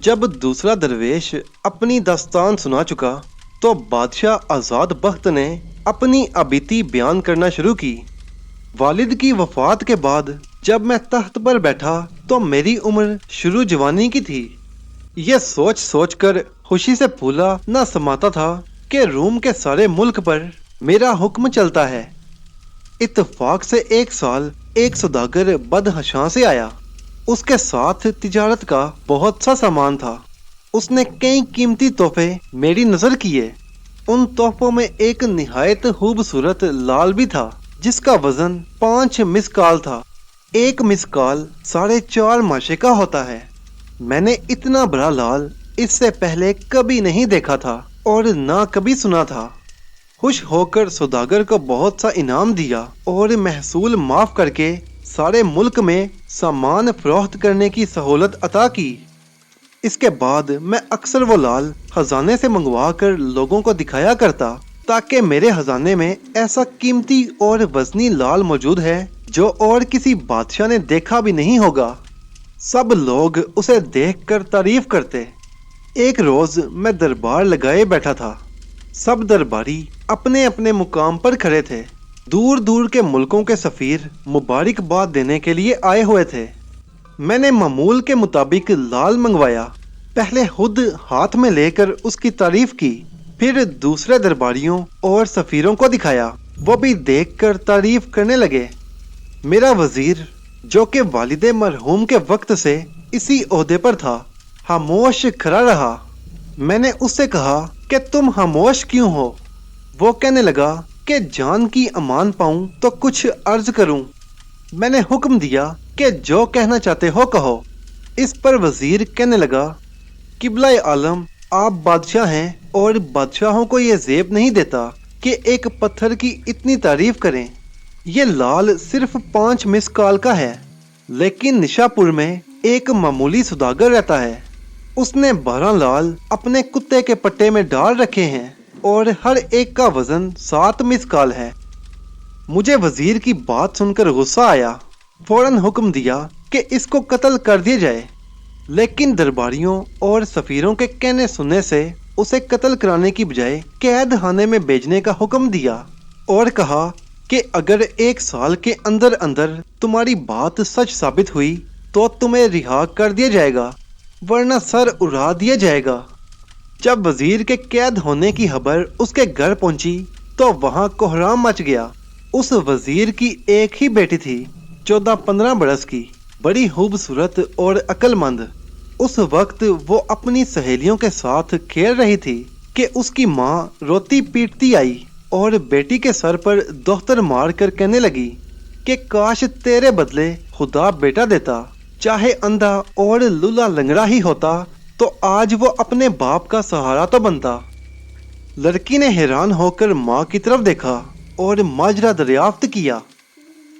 जब दूसरा दरवेश अपनी दास्तान सुना चुका तो बादशाह आज़ाद बख्त ने अपनी अबीती बयान करना शुरू की। वालिद की वफात के बाद जब मैं तख्त पर बैठा तो मेरी उम्र शुरू जवानी की थी। यह सोच सोच कर खुशी से फूला न समाता था कि रूम के सारे मुल्क पर मेरा हुक्म चलता है। इत्तेफाक से एक साल एक सौदागर बदहशां से आया। उसके साथ तिजारत का बहुत सा सामान था। उसने कई कीमती तोहफे मेरी नजर किए। उन तोहफों में एक निहायत खूबसूरत लाल भी था जिसका वजन 5 मिसकाल था। एक मिसकाल 4.5 माशे का होता है। मैंने इतना बड़ा लाल इससे पहले कभी नहीं देखा था और ना कभी सुना था। खुश होकर सौदागर को बहुत सा इनाम दिया और महसूल माफ करके सारे मुल्क में सामान फरोख्त करने की सहूलत अता की। इसके बाद मैं अक्सर वो लाल खजाने से मंगवा कर लोगों को दिखाया करता ताकि मेरे खजाने में ऐसा कीमती और वजनी लाल मौजूद है जो और किसी बादशाह ने देखा भी नहीं होगा। सब लोग उसे देखकर तारीफ करते। एक रोज मैं दरबार लगाए बैठा था। सब दरबारी अपने अपने मुकाम पर खड़े थे। दूर दूर के मुल्कों के सफीर मुबारकबाद देने के लिए आए हुए थे। मैंने मामूल के मुताबिक लाल मंगवाया। पहले खुद हाथ में लेकर उसकी तारीफ की, फिर दूसरे दरबारियों और सफीरों को दिखाया। वो भी देखकर तारीफ करने लगे। मेरा वजीर जो कि वालिदे मरहूम के वक्त से इसी ओहदे पर था, खामोश खड़ा रहा। मैंने उससे कहा कि तुम खामोश क्यों हो? वो कहने लगा कि जान की अमान पाऊं तो कुछ अर्ज करूं। मैंने हुक्म दिया कि जो कहना चाहते हो कहो। इस पर वजीर कहने लगा, किबला आलम, आप बादशाह हैं और बादशाहों को ये ज़ेब नहीं देता कि एक पत्थर की इतनी तारीफ करें। ये लाल सिर्फ 5 मिसकाल का है, लेकिन निशापुर में एक मामूली सौदागर रहता है। उसने 12 लाल अपने कुत्ते के पट्टे में डाल रखे हैं और हर एक का वजन 7 मिसकाल है। मुझे वजीर की बात सुनकर गुस्सा आया। फौरन हुक्म दिया कि इसको कत्ल कर दिया जाए, लेकिन दरबारियों और सफीरों के कहने सुनने से उसे कत्ल कराने की बजाय कैद खाने में भेजने का हुक्म दिया और कहा कि अगर 1 साल के अंदर अंदर तुम्हारी बात सच साबित हुई तो तुम्हें रिहा कर दिया जाएगा, वरना सर उड़ा दिया जाएगा। जब वजीर के कैद होने की खबर उसके घर पहुंची तो वहां कोहराम मच गया। उस वजीर की एक ही बेटी थी, 14-15 बरस की, बड़ी खूबसूरत और अक्लमंद। उस वक्त वो अपनी सहेलियों के साथ खेल रही थी कि उसकी माँ रोती पीटती आई और बेटी के सर पर दोहतर मार कर कहने लगी कि काश तेरे बदले खुदा बेटा देता, चाहे अंधा और लूला लंगड़ा ही होता तो आज वो अपने बाप का सहारा तो बनता। लड़की ने हैरान होकर माँ की तरफ देखा और माजरा दरियाफ्त किया।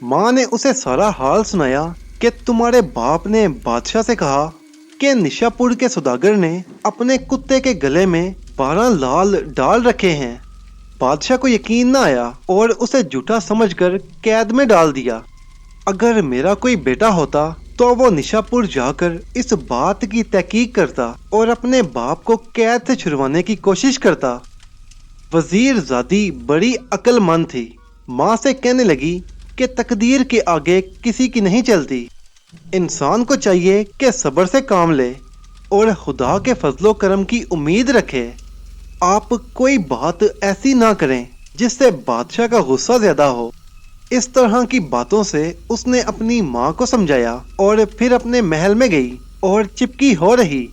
माँ ने उसे सारा हाल सुनाया कि तुम्हारे बाप ने बादशाह से कहा कि निशापुर के सौदागर ने अपने कुत्ते के गले में 12 लाल डाल रखे हैं। बादशाह को यकीन न आया और उसे झूठा समझकर कैद में डाल दिया। अगर मेरा कोई बेटा होता तो वो निशापुर जाकर इस बात की तहकीक करता और अपने बाप को कैद से छुड़वाने की कोशिश करता। वजीर ज़ादी बड़ी अक्लमंद थी। माँ से कहने लगी कि तकदीर के आगे किसी की नहीं चलती। इंसान को चाहिए कि सब्र से काम ले और खुदा के फजलो करम की उम्मीद रखे। आप कोई बात ऐसी ना करें जिससे बादशाह का गुस्सा ज्यादा हो। इस तरह की बातों से उसने अपनी माँ को समझाया और फिर अपने महल में गई और चिपकी हो रही।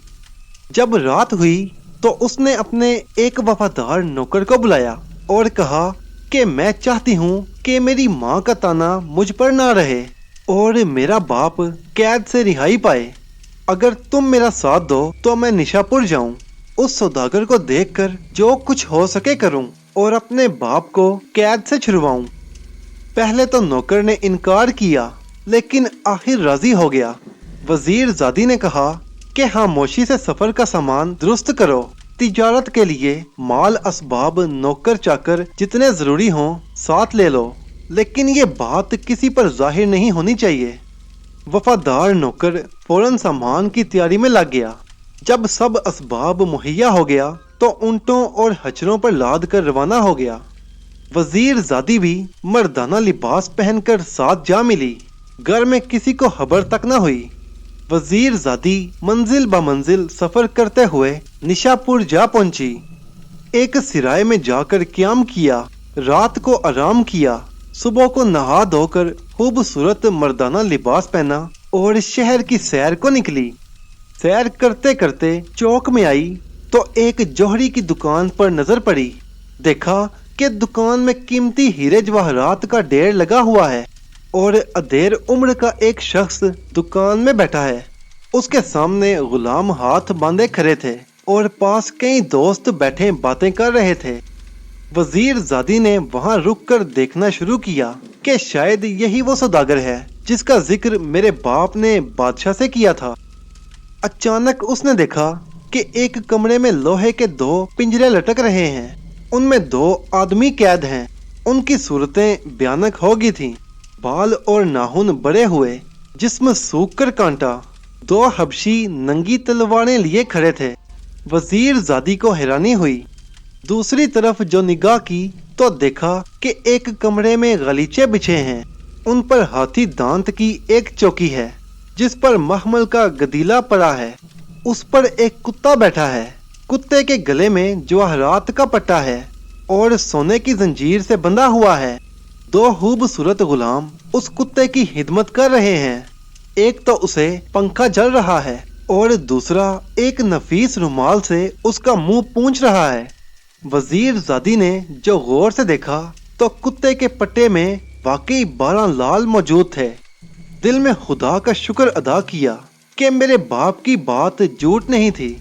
जब रात हुई तो उसने अपने एक वफादार नौकर को बुलाया और कहा कि मैं चाहती हूँ कि मेरी माँ का ताना मुझ पर ना रहे और मेरा बाप कैद से रिहाई पाए। अगर तुम मेरा साथ दो तो मैं निशापुर जाऊं, उस सौदागर को देखकर जो कुछ हो सके करूं और अपने बाप को कैद से छुड़वाऊं। पहले तो नौकर ने इनकार किया, लेकिन आखिर राजी हो गया। वजीर ज़ादी ने कहा कि खामोशी से सफर का सामान दुरुस्त करो। तिजारत के लिए माल असबाब नौकर चाकर जितने जरूरी हों साथ ले लो, लेकिन ये बात किसी पर जाहिर नहीं होनी चाहिए। वफादार नौकर फौरन सामान की तैयारी में लग गया। जब सब असबाब मुहैया हो गया तो ऊंटों और हचरों पर लाद कर रवाना हो गया। वजीर जादी भी मर्दाना लिबास पहनकर साथ जा मिली। घर में किसी को खबर तक न हुई। वजीर जादी मंजिल ब मंजिल सफर करते हुए निशापुर जा पहुंची। एक सिराय में जाकर क्याम किया, रात को आराम किया, सुबह को नहा धोकर खूबसूरत मर्दाना लिबास पहना और शहर की सैर को निकली। सैर करते करते चौक में आई तो एक जौहरी की दुकान पर नजर पड़ी। देखा कि दुकान में कीमती हीरे जवाहरात का ढेर लगा हुआ है और अधेड़ उम्र का एक शख्स दुकान में बैठा है। उसके सामने गुलाम हाथ बांधे खड़े थे और पास कई दोस्त बैठे बातें कर रहे थे। वजीर जादी ने वहां रुककर देखना शुरू किया कि शायद यही वो सौदागर है जिसका जिक्र मेरे बाप ने बादशाह से किया था। अचानक उसने देखा कि एक कमरे में लोहे के 2 पिंजरे लटक रहे हैं। उनमें 2 आदमी कैद हैं। उनकी सूरतें भयानक हो गई थीं। बाल और नाखून बड़े हुए, जिस्म सूख कर कांटा। 2 हबशी नंगी तलवारें लिए खड़े थे। वजीर जादी को हैरानी हुई। दूसरी तरफ जो निगाह की तो देखा कि एक कमरे में गलीचे बिछे हैं। उन पर हाथी दांत की एक चौकी है जिस पर मखमल का गदीला पड़ा है। उस पर एक कुत्ता बैठा है। कुत्ते के गले में जवाहरात का पट्टा है और सोने की जंजीर से बंधा हुआ है। 2 खूबसूरत गुलाम उस कुत्ते की खिदमत कर रहे हैं। एक तो उसे पंखा जल रहा है और दूसरा एक नफीस रुमाल से उसका मुंह पूंछ रहा है। वजीर जादी ने जो गौर से देखा तो कुत्ते के पट्टे में वाकई 12 लाल मौजूद थे। दिल में खुदा का शुक्र अदा किया कि मेरे बाप की बात झूठ नहीं थी,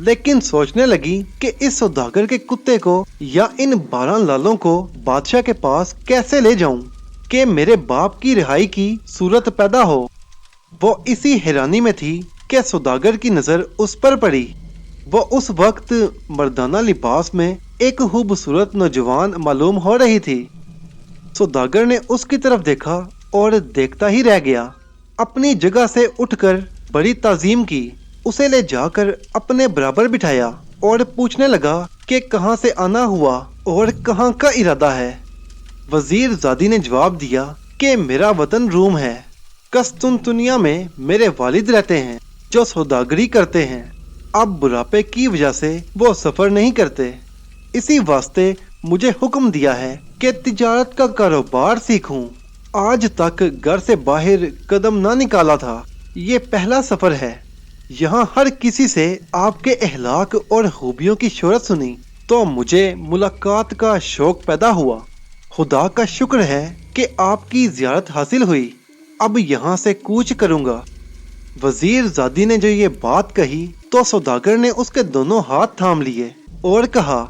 लेकिन सोचने लगी कि इस सौदागर के कुत्ते को या इन 12 लालों को बादशाह के पास कैसे ले जाऊं कि मेरे बाप की रिहाई की सूरत पैदा हो। वो इसी हैरानी में थी कि सौदागर की नजर उस पर पड़ी। वो उस वक्त मर्दाना लिबास में एक खूबसूरत नौजवान मालूम हो रही थी। सौदागर ने उसकी तरफ देखा और देखता ही रह गया। अपनी जगह से उठकर बड़ी ताजीम की, उसे ले जाकर अपने बराबर बिठाया और पूछने लगा कि कहाँ से आना हुआ और कहाँ का इरादा है। वजीर जादी ने जवाब दिया कि मेरा वतन रूम है। कस्तुनतुनिया में मेरे वालिद रहते हैं जो सौदागरी करते हैं। अब बुढ़ापे की वजह से वो सफर नहीं करते। इसी वास्ते मुझे हुक्म दिया है कि तिजारत का कारोबार सीखूं। आज तक घर से बाहर कदम ना निकाला था। ये पहला सफर है। यहाँ हर किसी से आपके अहलाक और खूबियों की शोहरत सुनी तो मुझे मुलाकात का शौक पैदा हुआ। खुदा का शुक्र है कि आपकी जियारत हासिल हुई। अब यहाँ से कूच करूँगा। वजीर जादी ने जो ये बात कही तो सौदागर ने उसके दोनों हाथ थाम लिए और कहा,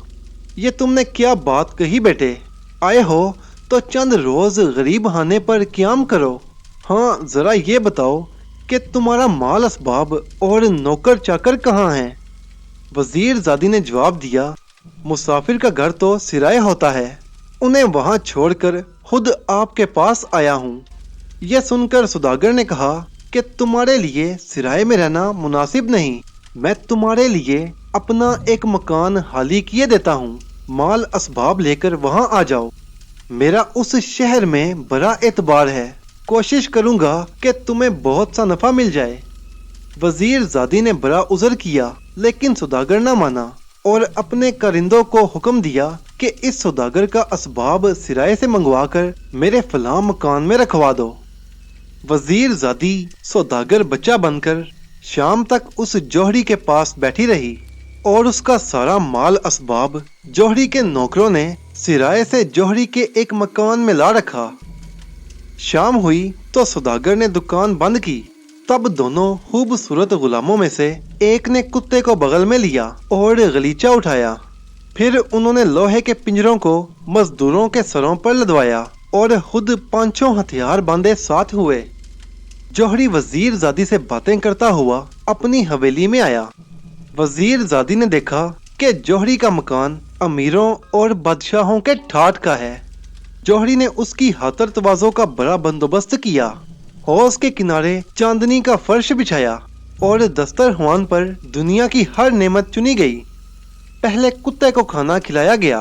ये तुमने क्या बात कही बेटे? आए हो तो चंद रोज गरीब खाने पर क्याम करो। हाँ, जरा ये बताओ कि तुम्हारा माल असबाब और नौकर चाकर कहाँ हैं? वजीर जादी ने जवाब दिया, मुसाफिर का घर तो सिराय होता है। उन्हें वहाँ छोड़कर खुद आपके पास आया हूँ। यह सुनकर सौदागर ने कहा कि तुम्हारे लिए सिराय में रहना मुनासिब नहीं। मैं तुम्हारे लिए अपना एक मकान खाली किए देता हूँ। माल असबाब लेकर वहाँ आ जाओ। मेरा उस शहर में बड़ा एतबार है। कोशिश करूँगा कि तुम्हें बहुत सा नफा मिल जाए। वजीर जादी ने बड़ा उज़र किया, लेकिन सौदागर न माना और अपने कारिंदों को हुक्म दिया कि इस सौदागर का असबाब सिराय से मंगवाकर मेरे फलां मकान में रखवा दो। वजीर जादी सौदागर बच्चा बनकर शाम तक उस जौहरी के पास बैठी रही और उसका सारा माल असबाब जौहरी के नौकरों ने सिराय से जौहरी के एक मकान में ला रखा। शाम हुई तो सौदागर ने दुकान बंद की। तब दोनों खूबसूरत गुलामों में से एक ने कुत्ते को बगल में लिया और गलीचा उठाया। फिर उन्होंने लोहे के पिंजरों को मजदूरों के सरों पर लदवाया और खुद 5 हथियार बांधे साथ हुए। जौहरी वजीर जादी से बातें करता हुआ अपनी हवेली में आया। वजीर जादी ने देखा कि जौहरी का मकान अमीरों और बादशाहों के ठाठ का है। जौहरी ने उसकी हातर तवाज़ों का बड़ा बंदोबस्त किया। हौज के किनारे चांदनी का फर्श बिछाया। और दस्तरख्वान पर दुनिया की हर नेमत चुनी गई। पहले कुत्ते को खाना खिलाया गया।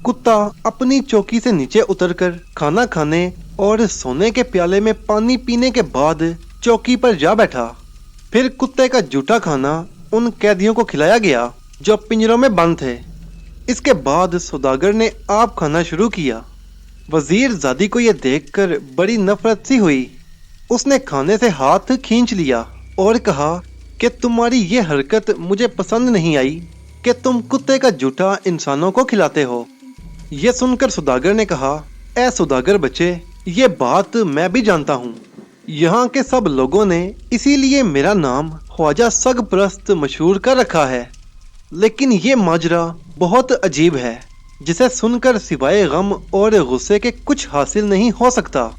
कुत्ता अपनी चौकी से नीचे उतरकर खाना खाने और सोने के प्याले में पानी पीने के बाद चौकी पर जा बैठा। फिर कुत्ते का जूठा खाना उन कैदियों को खिलाया गया जो पिंजरों में बंद थे। इसके बाद सौदागर ने आप खाना शुरू किया। वजीर ज़ादी को यह देखकर बड़ी नफरत सी हुई। उसने खाने से हाथ खींच लिया और कहा कि तुम्हारी ये हरकत मुझे पसंद नहीं आई कि तुम कुत्ते का जूठा इंसानों को खिलाते हो। यह सुनकर सौदागर ने कहा, ऐ सौदागर बच्चे, ये बात मैं भी जानता हूँ। यहाँ के सब लोगों ने इसीलिए मेरा नाम ख्वाजा सग परस्त मशहूर कर रखा है। लेकिन ये माजरा बहुत अजीब है जिसे सुनकर सिवाय गम और गुस्से के कुछ हासिल नहीं हो सकता।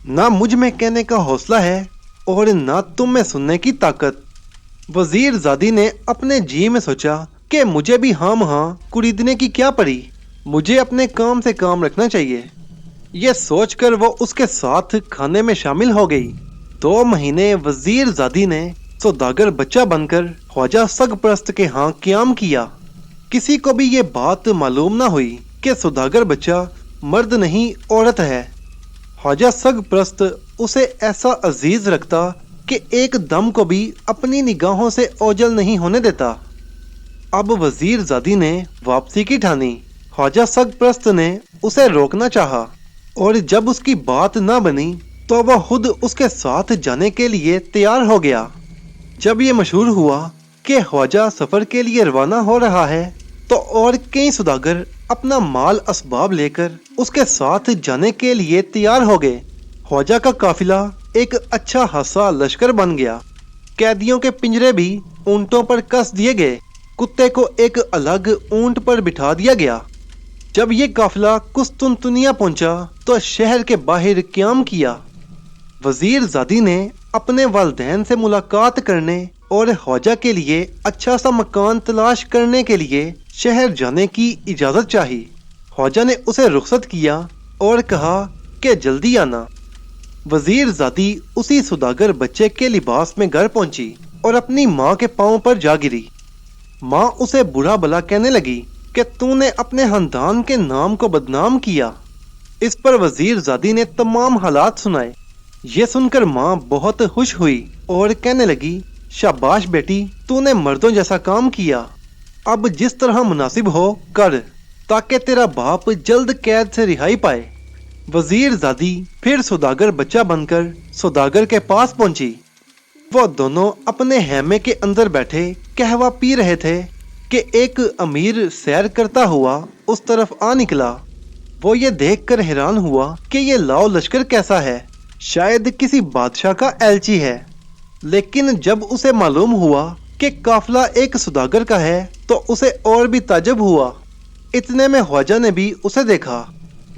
ना मुझ में कहने का हौसला है और ना तुम में सुनने की ताकत। वजीर ज़ादी ने अपने जी में सोचा कि मुझे भी हाँ कुरीदने की क्या पड़ी, मुझे अपने काम से काम रखना चाहिए। ये सोचकर वो उसके साथ खाने में शामिल हो गई। 2 महीने वजीर ज़ादी ने सौदागर बच्चा बनकर ख्वाजा सग परस्त के यहाँ क़याम किया। किसी को भी ये बात मालूम ना हुई कि सौदागर बच्चा मर्द नहीं औरत है। ख्वाजा सग परस्त उसे ऐसा अजीज रखता कि एक दम को भी अपनी निगाहों से ओझल नहीं होने देता। अब वजीर ज़ादी ने वापसी की ठानी। ख्वाजा सग परस्त ने उसे रोकना चाहा और जब उसकी बात ना बनी तो वह खुद उसके साथ जाने के लिए तैयार हो गया। जब ये मशहूर हुआ कि ख्वाजा सफ़र के लिए रवाना हो रहा है तो और कई सौदागर अपना माल असबाब लेकर उसके साथ जाने के लिए तैयार हो गए। ख्वाजा का काफिला एक अच्छा खासा लश्कर बन गया। कैदियों के पिंजरे भी ऊंटों पर कस दिए गए। कुत्ते को एक अलग ऊंट पर बिठा दिया गया। जब ये काफिला कुस्तुनतुनिया पहुंचा तो शहर के बाहर क़याम किया। वजीर ज़ादी ने अपने वालिदैन से मुलाकात करने और ख्वाजा के लिए अच्छा सा मकान तलाश करने के लिए शहर जाने की इजाज़त चाही। ख्वाजा ने उसे रुखसत किया और कहा कि जल्दी आना। वजीर ज़ादी उसी सौदागर बच्चे के लिबास में घर पहुंची और अपनी माँ के पाँव पर जा गिरी। माँ उसे बुरा भला कहने लगी कि तूने अपने खानदान के नाम को बदनाम किया। इस पर वजीर ज़ादी ने तमाम हालात सुनाए। ये सुनकर माँ बहुत खुश हुई और कहने लगी, शाबाश बेटी, तूने मर्दों जैसा काम किया। अब जिस तरह मुनासिब हो कर, ताकि तेरा बाप जल्द कैद से रिहाई पाए। वजीर ज़ादी फिर सौदागर बच्चा बनकर सौदागर के पास पहुंची। वो दोनों अपने हैमे के अंदर बैठे कहवा पी रहे थे कि एक अमीर सैर करता हुआ उस तरफ आ निकला। वो ये देखकर हैरान हुआ कि ये लाओ लश्कर कैसा है, शायद किसी बादशाह का एलची है। लेकिन जब उसे मालूम हुआ कि काफिला एक सौदागर का है तो उसे और भी ताज्जुब हुआ। इतने में ख्वाजा ने भी उसे देखा।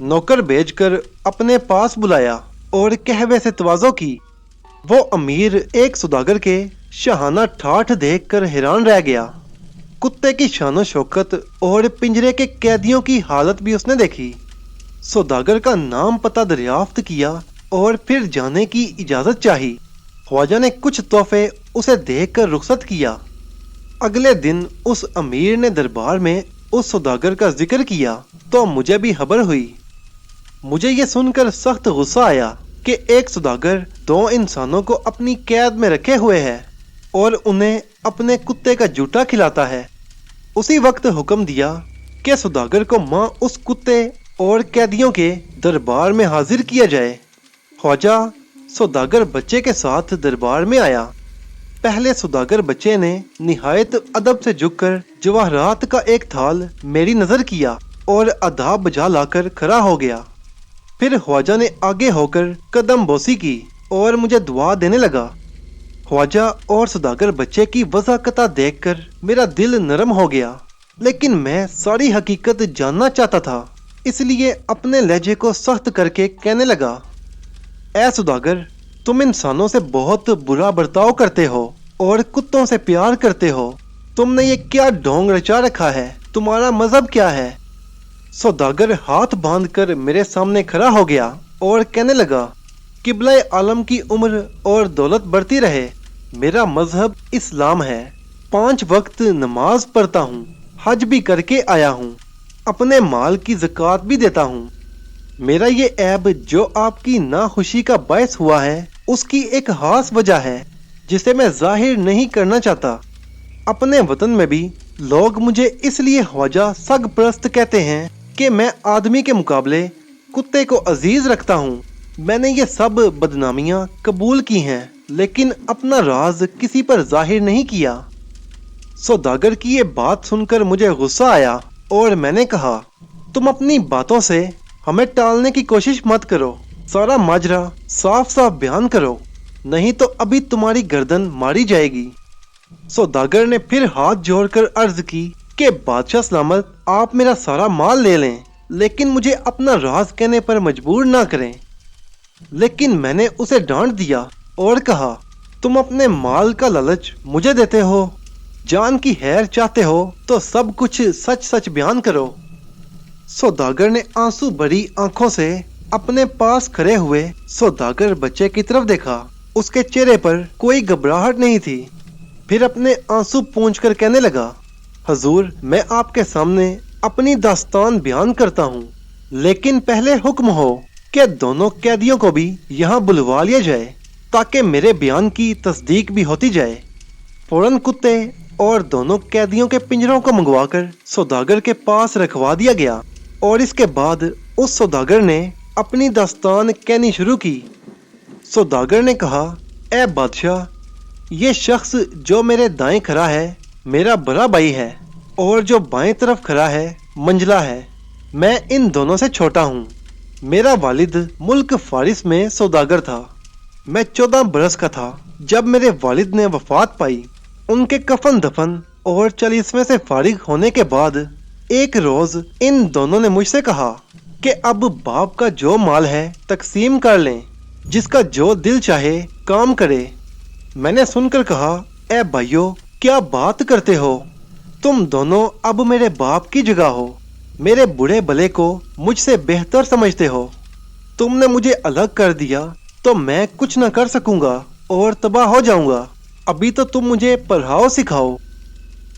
नौकर भेजकर अपने पास बुलाया और कहवे से तवाज़ो की। वो अमीर एक सौदागर के शाहाना ठाठ देखकर हैरान रह गया। कुत्ते की शानो शौकत और पिंजरे के कैदियों की हालत भी उसने देखी। सौदागर का नाम पता दरियाफ्त किया और फिर जाने की इजाज़त चाही। ख्वाजा ने कुछ तोहफे उसे देखकर रुखसत किया। अगले दिन उस अमीर ने दरबार में उस सौदागर का जिक्र किया तो मुझे भी खबर हुई। मुझे ये सुनकर सख्त गुस्सा आया कि एक सौदागर 2 इंसानों को अपनी कैद में रखे हुए है और उन्हें अपने कुत्ते का जूठा खिलाता है। उसी वक्त हुक्म दिया कि सौदागर को माँ उस कुत्ते और कैदियों के दरबार में हाजिर किया जाए। ख्वाजा सौदागर बच्चे के साथ दरबार में आया। पहले सौदागर बच्चे ने निहायत अदब से झुककर जवाहरात का एक थाल मेरी नज़र किया और अदाब बजा लाकर खड़ा हो गया। फिर ख्वाजा ने आगे होकर कदम बोसी की और मुझे दुआ देने लगा। ख्वाजा और सौदागर बच्चे की वज़ाकता देखकर मेरा दिल नरम हो गया, लेकिन मैं सारी हकीकत जानना चाहता था, इसलिए अपने लहजे को सख्त करके कहने लगा, ऐ सौदागर, तुम इंसानों से बहुत बुरा बर्ताव करते हो और कुत्तों से प्यार करते हो। तुमने ये क्या ढोंग रचा रखा है? तुम्हारा मजहब क्या है? सौदागर हाथ बांधकर मेरे सामने खड़ा हो गया और कहने लगा, किबला आलम की उम्र और दौलत बढ़ती रहे। मेरा मजहब इस्लाम है। 5 वक्त नमाज पढ़ता हूँ, हज भी करके आया हूँ, अपने माल की ज़कात भी देता हूँ। मेरा ये ऐब जो आपकी नाखुशी का बायस हुआ है, उसकी एक खास वजह है जिसे मैं जाहिर नहीं करना चाहता। अपने वतन में भी लोग मुझे इसलिए ख्वाजा सग परस्त कहते हैं कि मैं आदमी के मुकाबले कुत्ते को अजीज रखता हूँ। मैंने ये सब बदनामियाँ कबूल की हैं, लेकिन अपना राज किसी पर जाहिर नहीं किया। सौदागर की ये बात सुनकर मुझे गुस्सा आया और मैंने कहा, तुम अपनी बातों से हमें टालने की कोशिश मत करो, सारा माजरा साफ साफ बयान करो, नहीं तो अभी तुम्हारी गर्दन मारी जाएगी। सौदागर ने फिर हाथ जोड़कर अर्ज की कि बादशाह सलामत, आप मेरा सारा माल ले लें, लेकिन मुझे अपना राज कहने पर मजबूर ना करें। लेकिन मैंने उसे डांट दिया और कहा, तुम अपने माल का लालच मुझे देते हो, जान की खैर चाहते हो तो सब कुछ सच सच बयान करो। सौदागर ने आंसू भरी आंखों से अपने पास खड़े हुए सौदागर बच्चे की तरफ देखा। उसके चेहरे पर कोई घबराहट नहीं थी। फिर अपने आंसू पोंछकर कहने लगा, हजूर, मैं आपके सामने अपनी दास्तान बयान करता हूँ, लेकिन पहले हुक्म हो कि दोनों कैदियों को भी यहाँ बुलवा लिया जाए ताकि मेरे बयान की तस्दीक भी होती जाए। फौरन कुत्ते और दोनों कैदियों के पिंजरों को मंगवाकर सौदागर के पास रखवा दिया गया और इसके बाद उस सौदागर ने अपनी दास्तान कहनी शुरू की। सौदागर ने कहा, ए बादशाह, ये शख्स जो मेरे दाएं खड़ा है मेरा बड़ा भाई है और जो बाएं तरफ खड़ा है मंजला है। मैं इन दोनों से छोटा हूँ। मेरा वालिद मुल्क फारिस में सौदागर था। मैं 14 बरस का था जब मेरे वालिद ने वफात पाई। उनके कफन दफन और 40वें से फारिग होने के बाद एक रोज इन दोनों ने मुझसे कहा कि अब बाप का जो माल है तकसीम कर लें, जिसका जो दिल चाहे काम करे। मैंने सुनकर कहा, ए भाइयों, क्या बात करते हो? तुम दोनों अब मेरे बाप की जगह हो, मेरे बुरे भले को मुझसे बेहतर समझते हो। तुमने मुझे अलग कर दिया तो मैं कुछ न कर सकूंगा और तबाह हो जाऊंगा। अभी तो तुम मुझे पढ़ाओ सिखाओ।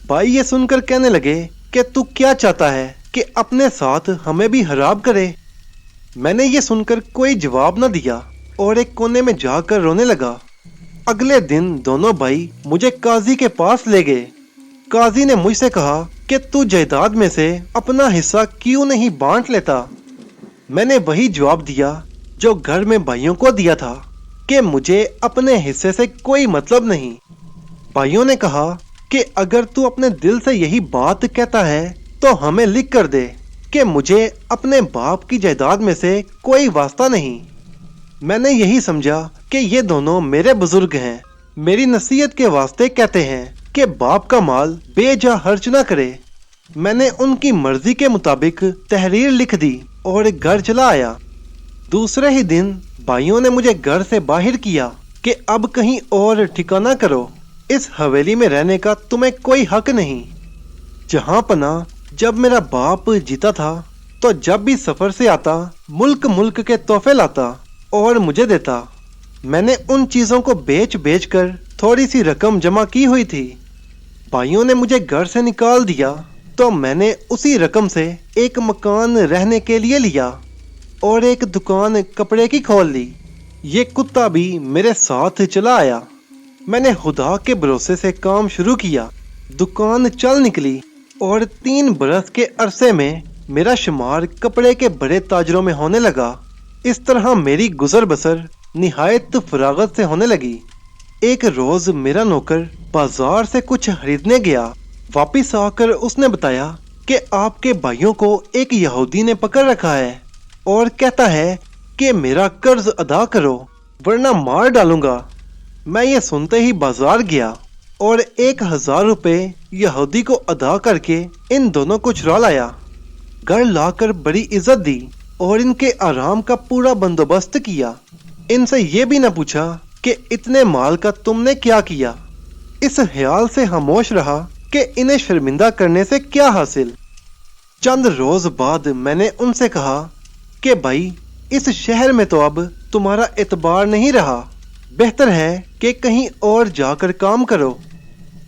भाई ये सुनकर कहने लगे कि तू क्या चाहता है कि अपने साथ हमें भी हराब करे? मैंने ये सुनकर कोई जवाब न दिया और एक कोने में जाकर रोने लगा। अगले दिन दोनों भाई मुझे काजी के पास ले गए। काजी ने मुझसे कहा कि तू जायदाद में से अपना हिस्सा क्यों नहीं बांट लेता? मैंने वही जवाब दिया जो घर में भाइयों को दिया था कि मुझे अपने हिस्से से कोई मतलब नहीं। भाइयों ने कहा कि अगर तू अपने दिल से यही बात कहता है तो हमें लिख कर दे कि मुझे अपने बाप की जायदाद में से कोई वास्ता नहीं। मैंने यही समझा कि ये दोनों मेरे बुजुर्ग हैं, मेरी नसीहत के वास्ते कहते हैं कि बाप का माल बेजा खर्च ना करे। मैंने उनकी मर्जी के मुताबिक तहरीर लिख दी और घर चला आया। दूसरे ही दिन भाइयों ने मुझे घर से बाहर किया कि अब कहीं और ठिकाना करो, इस हवेली में रहने का तुम्हें कोई हक नहीं। जहां पना जब मेरा बाप जीता था तो जब भी सफर से आता मुल्क मुल्क के तोहफे लाता और मुझे देता। मैंने उन चीजों को बेच बेच कर थोड़ी सी रकम जमा की हुई थी। भाइयों ने मुझे घर से निकाल दिया तो मैंने उसी रकम से एक मकान रहने के लिए लिया और एक दुकान कपड़े की खोल ली। ये कुत्ता भी मेरे साथ चला आया। मैंने खुदा के भरोसे से काम शुरू किया। दुकान चल निकली और 3 बरस के अरसे में मेरा शुमार कपड़े के बड़े ताजरों में होने लगा। इस तरह मेरी गुजर बसर निहायत फरागत से होने लगी। एक रोज मेरा नौकर बाजार से कुछ खरीदने गया। वापिस आकर उसने बताया कि आपके भाइयों को एक यहूदी ने पकड़ रखा है और कहता है कि मेरा कर्ज अदा करो वरना मार डालूंगा। मैं ये सुनते ही बाजार गया और 1000 रुपये यहूदी को अदा करके इन दोनों को चुरा लाया। घर लाकर बड़ी इज्जत दी और इनके आराम का पूरा बंदोबस्त किया। इनसे ये भी न पूछा कि इतने माल का तुमने क्या किया। इस ख्याल से खामोश रहा कि इन्हें शर्मिंदा करने से क्या हासिल। चंद रोज बाद मैंने उनसे कहा कि भाई, इस शहर में तो अब तुम्हारा एतबार नहीं रहा। बेहतर है कि कहीं और जाकर काम करो।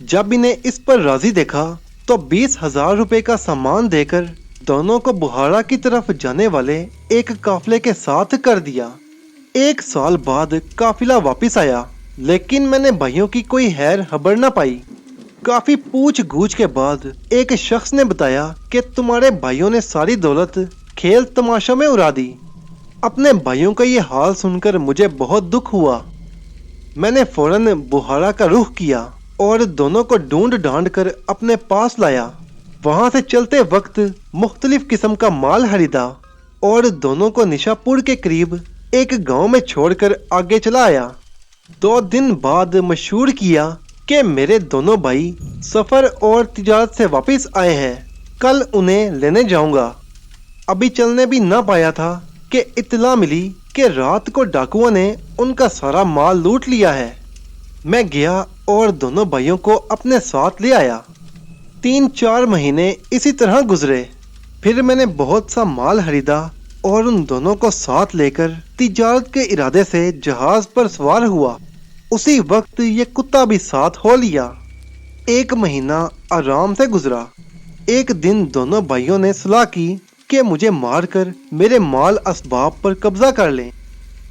जब इन्हें इस पर राजी देखा तो 20,000 रुपए का सामान देकर दोनों को बुहारा की तरफ जाने वाले एक काफिले के साथ कर दिया। 1 साल बाद काफिला वापस आया, लेकिन मैंने भाइयों की कोई खैर खबर न पाई। काफी पूछ गूछ के बाद एक शख्स ने बताया कि तुम्हारे भाइयों ने सारी दौलत खेल तमाशा में उड़ा दी। अपने भाइयों का ये हाल सुनकर मुझे बहुत दुख हुआ। मैंने फौरन बुहारा का रुख किया और दोनों को ढूंढ ढांड कर अपने पास लाया। वहां से चलते वक्त मुख्तलिफ किस्म का माल खरीदा और दोनों को निशापुर के करीब एक गांव में छोड़कर आगे चला आया। 2 दिन बाद मशहूर किया कि मेरे दोनों भाई सफर और तिजारत से वापस आए हैं, कल उन्हें लेने जाऊंगा। अभी चलने भी ना पाया था कि इत्तला मिली कि रात को डाकुओं ने उनका सारा माल लूट लिया है। मैं गया और दोनों भाइयों को अपने साथ ले आया। 3-4 महीने इसी तरह गुजरे। फिर मैंने बहुत सा माल खरीदा और उन दोनों को साथ लेकर तिजारत के इरादे से जहाज पर सवार हुआ। उसी वक्त ये कुत्ता भी साथ हो लिया। 1 महीना आराम से गुजरा। एक दिन दोनों भाइयों ने सलाह की कि मुझे मारकर मेरे माल असबाब पर कब्जा कर लें।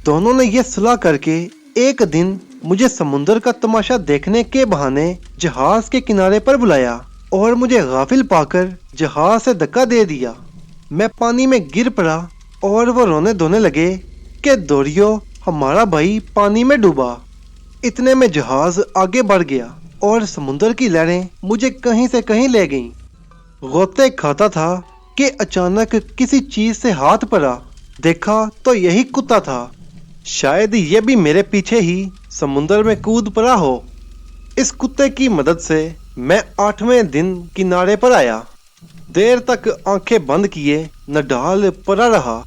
दोनों ने यह सलाह करके एक दिन मुझे समुंदर का तमाशा देखने के बहाने जहाज के किनारे पर बुलाया और मुझे गाफिल पाकर जहाज से धक्का दे दिया। मैं पानी में गिर पड़ा और वो रोने धोने लगे कि दोरियो, हमारा भाई पानी में डूबा। इतने में जहाज आगे बढ़ गया और समुंदर की लहरें मुझे कहीं से कहीं ले गईं। गोते खाता था कि अचानक किसी चीज से हाथ पड़ा। देखा तो यही कुत्ता था। शायद ये भी मेरे पीछे ही समुंदर में कूद पड़ा हो। इस कुत्ते की मदद से मैं 8वें दिन किनारे पर आया। देर तक आंखें बंद किए नडाल पड़ा रहा।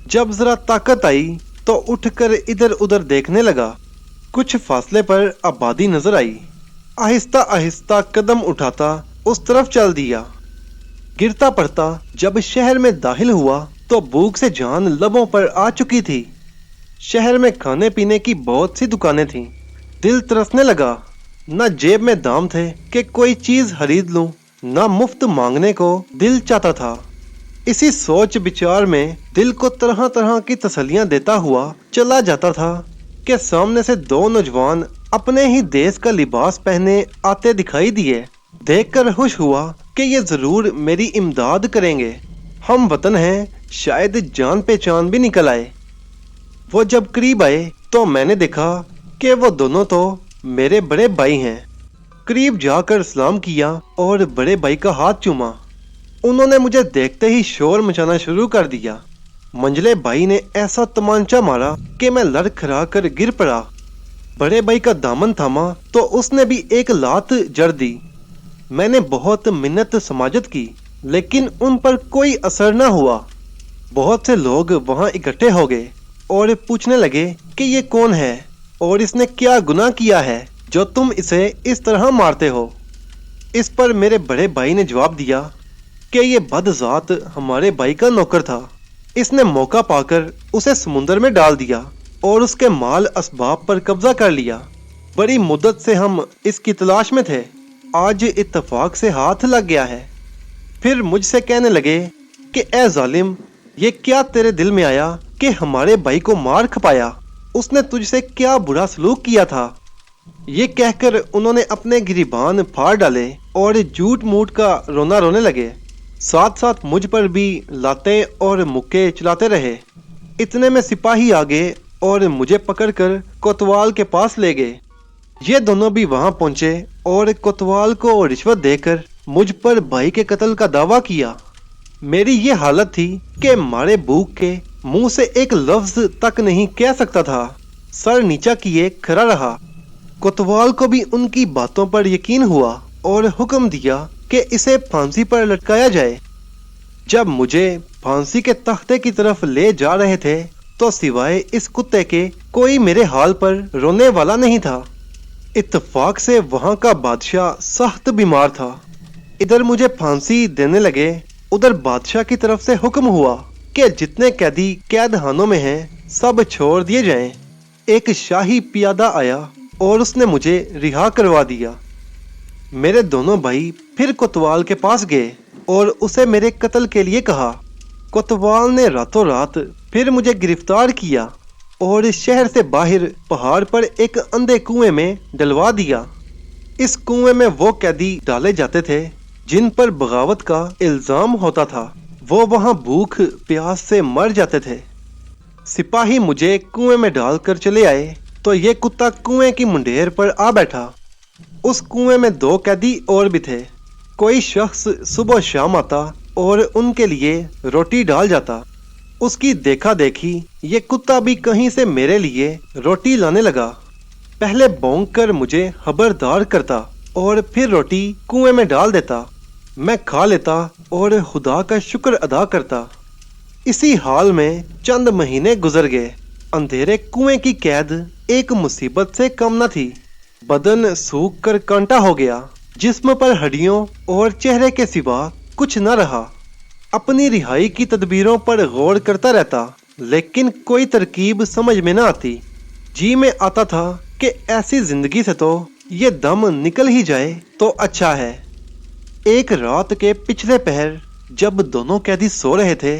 जब जरा ताकत आई तो उठकर इधर उधर देखने लगा। कुछ फासले पर आबादी नजर आई। आहिस्ता आहिस्ता कदम उठाता उस तरफ चल दिया। गिरता पड़ता जब शहर में दाखिल हुआ तो भूख से जान लबों पर आ चुकी थी। शहर में खाने पीने की बहुत सी दुकानें थीं। दिल तरसने लगा। न जेब में दाम थे कि कोई चीज खरीद लूं, न मुफ्त मांगने को दिल चाहता था। इसी सोच विचार में दिल को तरह तरह की तसल्लियां देता हुआ चला जाता था कि सामने से 2 नौजवान अपने ही देश का लिबास पहने आते दिखाई दिए। देखकर खुश हुआ कि ये जरूर मेरी इमदाद करेंगे। हम वतन हैं, शायद जान पहचान भी निकल आए। वो जब करीब आए तो मैंने देखा कि वो दोनों तो मेरे बड़े भाई हैं। करीब जाकर सलाम किया और बड़े भाई का हाथ चूमा। उन्होंने मुझे देखते ही शोर मचाना शुरू कर दिया। मंझले भाई ने ऐसा तमांचा मारा कि मैं लड़खड़ा कर गिर पड़ा। बड़े भाई का दामन थामा तो उसने भी एक लात जड़ दी। मैंने बहुत मिन्नत समाजत की, लेकिन उन पर कोई असर न हुआ। बहुत से लोग वहां इकट्ठे हो गए और पूछने लगे कि ये कौन है और इसने क्या गुनाह किया है जो तुम इसे इस तरह मारते हो। इस पर मेरे बड़े भाई ने जवाब दिया कि ये बदजात हमारे भाई का नौकर था। इसने मौका पाकर उसे समुंदर में डाल दिया और उसके माल असबाब पर कब्जा कर लिया। बड़ी मुद्दत से हम इसकी तलाश में थे। आज इत्तफाक से हाथ लग गया है। फिर मुझसे कहने लगे कि ए जालिम, ये क्या तेरे दिल में आया कि हमारे भाई को मार खपाया? उसने तुझसे क्या बुरा सलूक किया था? ये कहकर उन्होंने अपने गिरिबान फाड़ डाले और झूठ मूठ का रोना रोने लगे। साथ साथ मुझ पर भी लाते और मुक्के चलाते रहे। इतने में सिपाही आ गए और मुझे पकड़कर कोतवाल के पास ले गए। ये दोनों भी वहां पहुंचे और कोतवाल को रिश्वत देकर मुझ पर भाई के कत्ल का दावा किया। मेरी ये हालत थी कि मारे भूख के मुंह से एक लफ्ज तक नहीं कह सकता था। सर नीचा किए खड़ा रहा। कोतवाल को भी उनकी बातों पर यकीन हुआ और हुक्म दिया कि इसे फांसी पर लटकाया जाए। जब मुझे फांसी के तख्ते की तरफ ले जा रहे थे तो सिवाय इस कुत्ते के कोई मेरे हाल पर रोने वाला नहीं था। इत्तेफाक से वहां का बादशाह सख्त बीमार था। इधर मुझे फांसी देने लगे, उधर बादशाह की तरफ से हुक्म हुआ कि जितने कैदी कैद खानों में हैं सब छोड़ दिए जाएं। एक शाही पियादा आया और उसने मुझे रिहा करवा दिया। मेरे दोनों भाई फिर कोतवाल के पास गए और उसे मेरे कत्ल के लिए कहा। कोतवाल ने रातों रात फिर मुझे गिरफ्तार किया और शहर से बाहर पहाड़ पर एक अंधे कुएं में डलवा दिया। इस कुएं में वो कैदी डाले जाते थे जिन पर बगावत का इल्जाम होता था। वो वहां भूख प्यास से मर जाते थे। सिपाही मुझे कुएं में डालकर चले आए तो ये कुत्ता कुएं की मुंडेर पर आ बैठा। उस कुएं में 2 कैदी और भी थे। कोई शख्स सुबह शाम आता और उनके लिए रोटी डाल जाता। उसकी देखा देखी ये कुत्ता भी कहीं से मेरे लिए रोटी लाने लगा। पहले भौंक कर मुझे खबरदार करता और फिर रोटी कुएं में डाल देता। मैं खा लेता और खुदा का शुक्र अदा करता। इसी हाल में चंद महीने गुजर गए। अंधेरे कुएं की कैद एक मुसीबत से कम न थी। बदन सूख कर कांटा हो गया, जिस्म पर हड्डियों और चेहरे के सिवा कुछ न रहा। अपनी रिहाई की तदबीरों पर गौर करता रहता, लेकिन कोई तरकीब समझ में न आती। जी में आता था कि ऐसी जिंदगी से तो ये दम निकल ही जाए तो अच्छा है। एक रात के पिछले पहर जब दोनों कैदी सो रहे थे,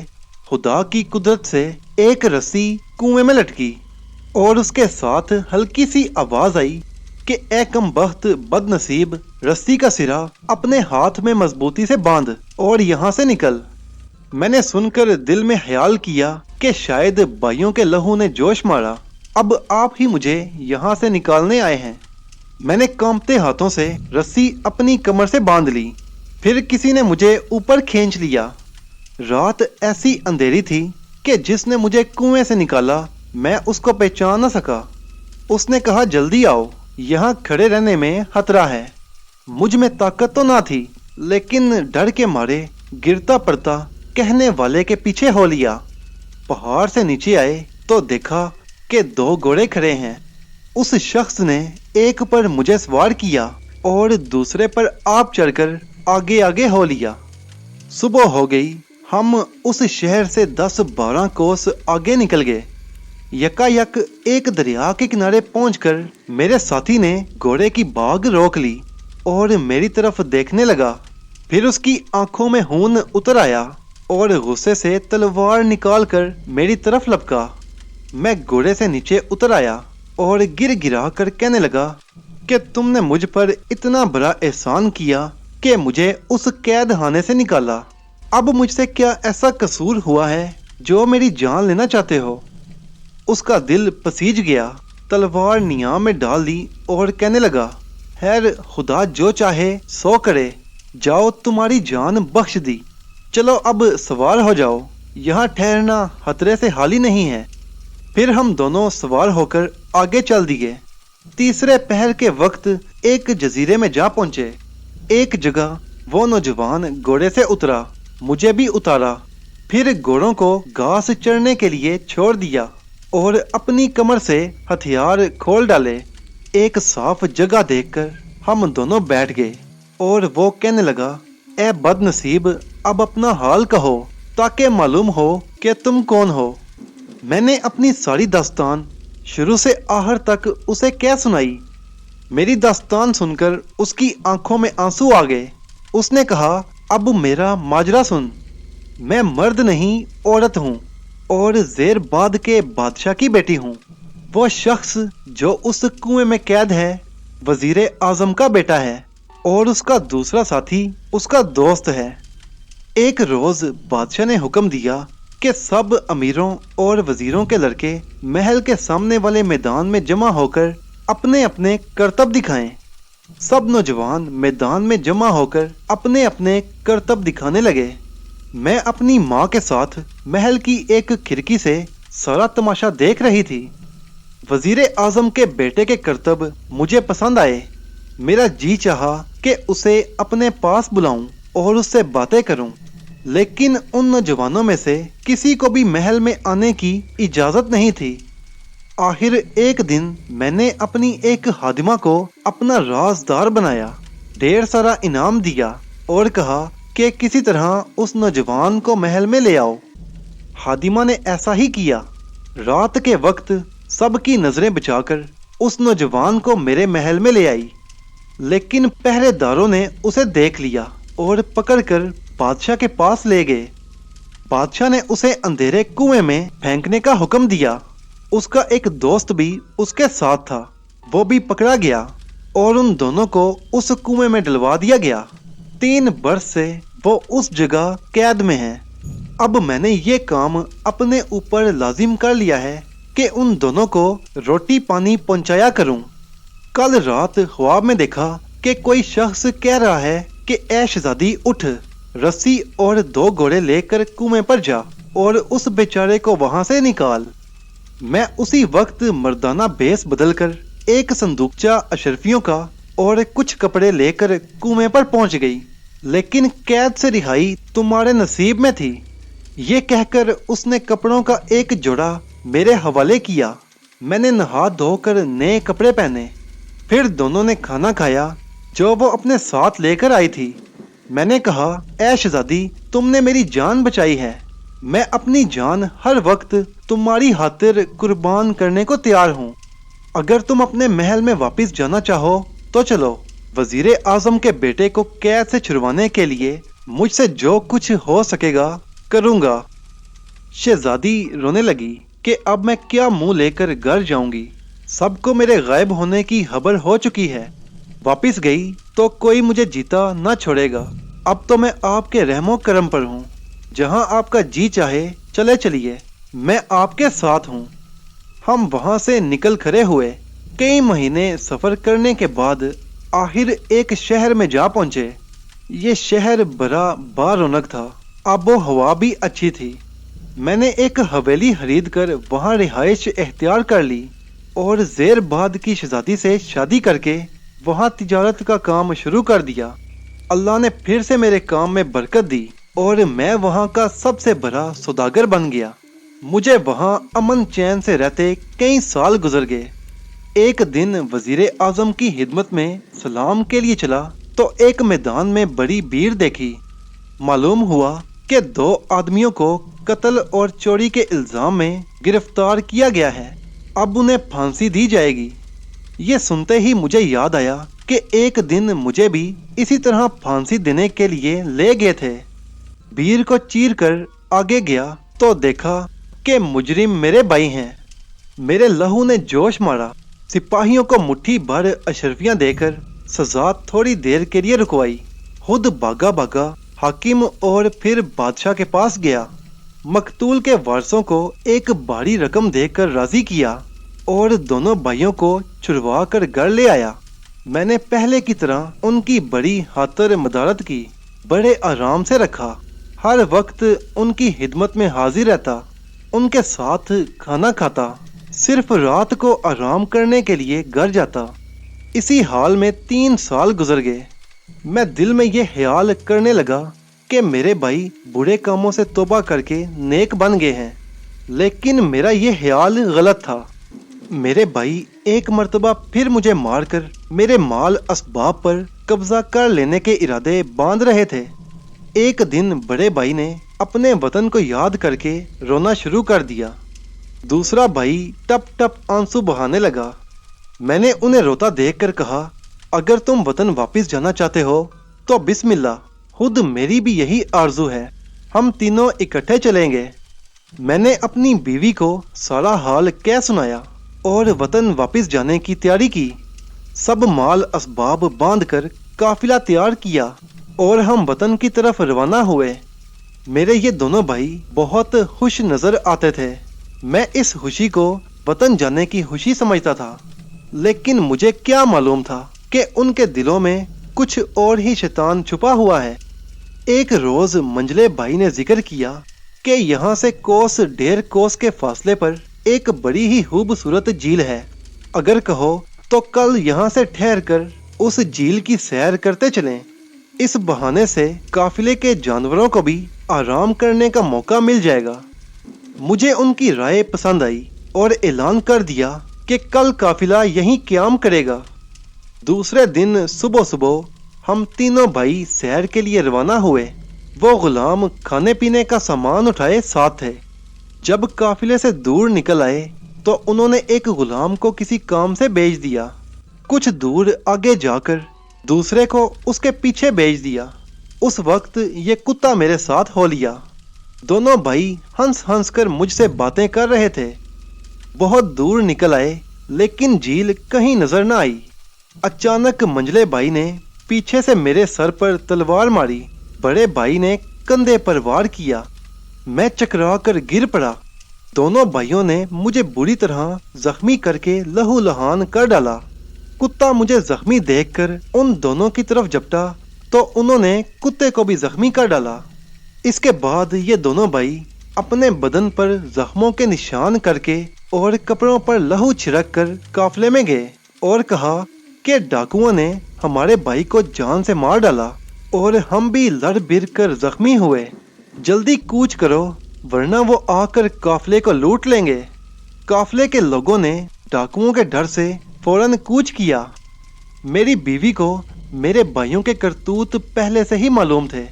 खुदा की कुदरत से एक रस्सी कुएं में लटकी और उसके साथ हल्की सी आवाज आई कि ए कमबख्त बदनसीब, रस्सी का सिरा अपने हाथ में मजबूती से बांध और यहाँ से निकल। मैंने सुनकर दिल में ख्याल किया कि शायद भाइयों के लहू ने जोश मारा। अब आप ही मुझे यहाँ से निकालने आए हैं। मैंने कांपते हाथों से रस्सी अपनी कमर से बांध ली। फिर किसी ने मुझे ऊपर खींच लिया। रात ऐसी अंधेरी थी कि जिसने मुझे कुएं से निकाला मैं उसको पहचान न सका। उसने कहा, जल्दी आओ, यहाँ खड़े रहने में खतरा है। मुझ में ताकत तो ना थी, लेकिन डर के मारे गिरता पड़ता कहने वाले के पीछे हो लिया। पहाड़ से नीचे आए तो देखा कि 2 घोड़े खड़े हैं। उस शख्स ने एक पर मुझे सवार किया और दूसरे पर आप चढ़कर आगे आगे हो लिया। सुबह हो गई। हम उस शहर से 10-12 कोस आगे निकल गए। यकायक एक दरिया के किनारे पहुंचकर मेरे साथी ने घोड़े की बाग रोक ली और मेरी तरफ देखने लगा। फिर उसकी आंखों में खून उतर आया और गुस्से से तलवार निकालकर मेरी तरफ लपका। मैं घोड़े से नीचे उतर आया और गिर गिरा कर कहने लगा कि तुमने मुझ पर इतना बड़ा एहसान किया कि मुझे उस कैद खाने से निकाला। अब मुझसे क्या ऐसा कसूर हुआ है जो मेरी जान लेना चाहते हो? उसका दिल पसीज गया। तलवार नियाम में डाल दी और कहने लगा, खैर खुदा जो चाहे सो करे। जाओ, तुम्हारी जान बख्श दी। चलो अब सवार हो जाओ, यहाँ ठहरना खतरे से हाली नहीं है। फिर हम दोनों सवार होकर आगे चल दिए। तीसरे पहर के वक्त एक जजीरे में जा पहुंचे। एक जगह वो नौजवान घोड़े से उतरा, मुझे भी उतारा। फिर घोड़ों को घास चरने के लिए छोड़ दिया और अपनी कमर से हथियार खोल डाले। एक साफ जगह देखकर हम दोनों बैठ गए और वो कहने लगा, ए बदनसीब, अब अपना हाल कहो ताकि मालूम हो कि तुम कौन हो। मैंने अपनी सारी दास्तान शुरू से आखिर तक उसे क्या सुनाई। मेरी दास्तान सुनकर उसकी आंखों में आंसू आ गए। उसने कहा, अब मेरा माजरा सुन। मैं मर्द नहीं औरत हूँ और जेरबाद के बादशाह की बेटी हूँ। वो शख्स जो उस कुएं में कैद है वजीर आजम का बेटा है और उसका दूसरा साथी उसका दोस्त है। एक रोज बादशाह ने हुक्म दिया कि सब अमीरों और वजीरों के लड़के महल के सामने वाले मैदान में जमा होकर अपने अपने करतब दिखाएं। सब नौजवान मैदान में जमा होकर अपने अपने करतब दिखाने लगे। मैं अपनी माँ के साथ महल की एक खिड़की से सारा तमाशा देख रही थी। वजीर आजम के बेटे के करतब मुझे पसंद आए। मेरा जी चाहा कि उसे अपने पास बुलाऊं और उससे बातें करूं, लेकिन उन नौजवानों में से किसी को भी महल में आने की इजाजत नहीं थी। आखिर एक दिन मैंने अपनी एक खादिमा को अपना राजदार बनाया, ढेर सारा इनाम दिया और कहा कि किसी तरह उस नौजवान को महल में ले आओ। खादिमा ने ऐसा ही किया। रात के वक्त सबकी नजरें बचाकर उस नौजवान को मेरे महल में ले आई, लेकिन पहरेदारों ने उसे देख लिया और पकड़कर बादशाह के पास ले गए। बादशाह ने उसे अंधेरे कुएं में फेंकने का हुक्म दिया। उसका एक दोस्त भी उसके साथ था, वो भी पकड़ा गया और उन दोनों को उस कुएं में डलवा दिया गया। 3 वर्ष से वो उस जगह कैद में है। अब मैंने ये काम अपने ऊपर लाजिम कर लिया है कि उन दोनों को रोटी पानी पहुंचाया करूं। कल रात ख्वाब में देखा कि कोई शख्स कह रहा है कि ऐ शहजादी उठ, रस्सी और 2 घोड़े लेकर कुएं पर जा और उस बेचारे को वहां से निकाल। मैं उसी वक्त मर्दाना भेस बदलकर एक संदूकचा अशरफियों का और कुछ कपड़े लेकर कुएं पर पहुंच गई, लेकिन कैद से रिहाई तुम्हारे नसीब में थी। ये कहकर उसने कपड़ों का एक जोड़ा मेरे हवाले किया। मैंने नहा धोकर नए कपड़े पहने। फिर दोनों ने खाना खाया जो वो अपने साथ लेकर आई थी। मैंने कहा, ऐ शहजादी, तुमने मेरी जान बचाई है। मैं अपनी जान हर वक्त तुम्हारी खातिर कुर्बान करने को तैयार हूँ। अगर तुम अपने महल में वापस जाना चाहो तो चलो। वजीर आजम के बेटे को कैद से छुड़वाने के लिए मुझसे जो कुछ हो सकेगा करूँगा। शहजादी रोने लगी कि अब मैं क्या मुंह लेकर घर जाऊंगी। सबको मेरे गायब होने की खबर हो चुकी है। वापस गई तो कोई मुझे जीता न छोड़ेगा। अब तो मैं आपके रहमो करम पर हूँ। जहाँ आपका जी चाहे चले चलिए, मैं आपके साथ हूँ। हम वहाँ से निकल खड़े हुए। कई महीने सफर करने के बाद आखिर एक शहर में जा पहुँचे। ये शहर बड़ा बारौनक था, आबो हवा भी अच्छी थी। मैंने एक हवेली खरीद कर वहाँ रिहाइश इख्तियार कर ली और ज़ेरबाद की शहजादी से शादी करके वहाँ तिजारत का काम शुरू कर दिया। अल्लाह ने फिर से मेरे काम में बरकत दी और मैं वहाँ का सबसे बड़ा सौदागर बन गया। मुझे वहाँ अमन चैन से रहते कई साल गुजर गए। एक दिन वजीर आजम की खिदमत में सलाम के लिए चला तो एक मैदान में बड़ी भीड़ देखी। मालूम हुआ कि 2 आदमियों को कत्ल और चोरी के इल्जाम में गिरफ्तार किया गया है। अब उन्हें फांसी दी जाएगी। ये सुनते ही मुझे याद आया कि एक दिन मुझे भी इसी तरह फांसी देने के लिए ले गए थे। भीड़ को चीर कर आगे गया तो देखा कि मुजरिम मेरे भाई हैं। मेरे लहू ने जोश मारा। सिपाहियों को मुट्ठी भर अशरफियां देकर सजा थोड़ी देर के लिए रुकवाई। खुद भागा भागा हाकिम और फिर बादशाह के पास गया। मकतूल के वारसों को एक भारी रकम देकर राजी किया और दोनों भाइयों को छुड़वा कर घर ले आया। मैंने पहले की तरह उनकी बड़ी खातर मदारत की, बड़े आराम से रखा। हर वक्त उनकी खिदमत में हाजिर रहता, उनके साथ खाना खाता, सिर्फ रात को आराम करने के लिए घर जाता। इसी हाल में 3 साल गुजर गए। मैं दिल में ये ख्याल करने लगा कि मेरे भाई बुरे कामों से तौबा करके नेक बन गए हैं, लेकिन मेरा ये ख्याल गलत था। मेरे भाई एक मर्तबा फिर मुझे मारकर मेरे माल असबाब पर कब्जा कर लेने के इरादे बांध रहे थे। एक दिन बड़े भाई ने अपने वतन को याद करके रोना शुरू कर दिया। दूसरा भाई टप टप आंसू बहाने लगा। मैंने उन्हें रोता देखकर कहा, अगर तुम वतन वापस जाना चाहते हो तो बिस्मिल्लाह, खुद मेरी भी यही आरजू है। हम तीनों इकट्ठे चलेंगे। मैंने अपनी बीवी को सारा हाल कह सुनाया और वतन वापस जाने की तैयारी की। सब माल असबाब बांधकर काफिला तैयार किया और हम वतन की तरफ रवाना हुए। मेरे ये दोनों भाई बहुत खुश नजर आते थे। मैं इस खुशी को वतन जाने की खुशी समझता था, लेकिन मुझे क्या मालूम था कि उनके दिलों में कुछ और ही शैतान छुपा हुआ है। एक रोज मंजले भाई ने जिक्र किया कि यहाँ से कोस 1.5 कोस के फासले पर एक बड़ी ही खूबसूरत झील है। अगर कहो तो कल यहाँ से ठहर कर उस झील की सैर करते चलें। इस बहाने से काफिले के जानवरों को भी आराम करने का मौका मिल जाएगा। मुझे उनकी राय पसंद आई और ऐलान कर दिया कि कल काफिला यहीं क़याम करेगा। दूसरे दिन सुबह सुबह हम तीनों भाई सैर के लिए रवाना हुए। वो गुलाम खाने पीने का सामान उठाए साथ थे। जब काफिले से दूर निकल आए तो उन्होंने एक गुलाम को किसी काम से भेज दिया। कुछ दूर आगे जाकर दूसरे को उसके पीछे भेज दिया। उस वक्त ये कुत्ता मेरे साथ हो लिया। दोनों भाई हंस हंस कर मुझसे बातें कर रहे थे। बहुत दूर निकल आए लेकिन झील कहीं नजर न आई। अचानक मंझले भाई ने पीछे से मेरे सर पर तलवार मारी। बड़े भाई ने कंधे पर वार किया। मैं चकरा कर गिर पड़ा। दोनों भाइयों ने मुझे बुरी तरह जख्मी करके लहूलुहान कर डाला। कुत्ता मुझे जख्मी देखकर उन दोनों की तरफ झपटा तो उन्होंने कुत्ते को भी जख्मी कर डाला। इसके बाद ये दोनों भाई अपने बदन पर जख्मों के निशान करके और कपड़ों पर लहू छिड़क कर काफले में गए और कहा कि डाकुओं ने हमारे भाई को जान से मार डाला और हम भी लड़ भिड़ कर जख्मी हुए। जल्दी कूच करो वरना वो आकर काफले को लूट लेंगे। काफले के लोगों ने डाकुओं के डर से फौरन कूच किया। मेरी बीवी को मेरे भाइयों के करतूत पहले से ही मालूम थे।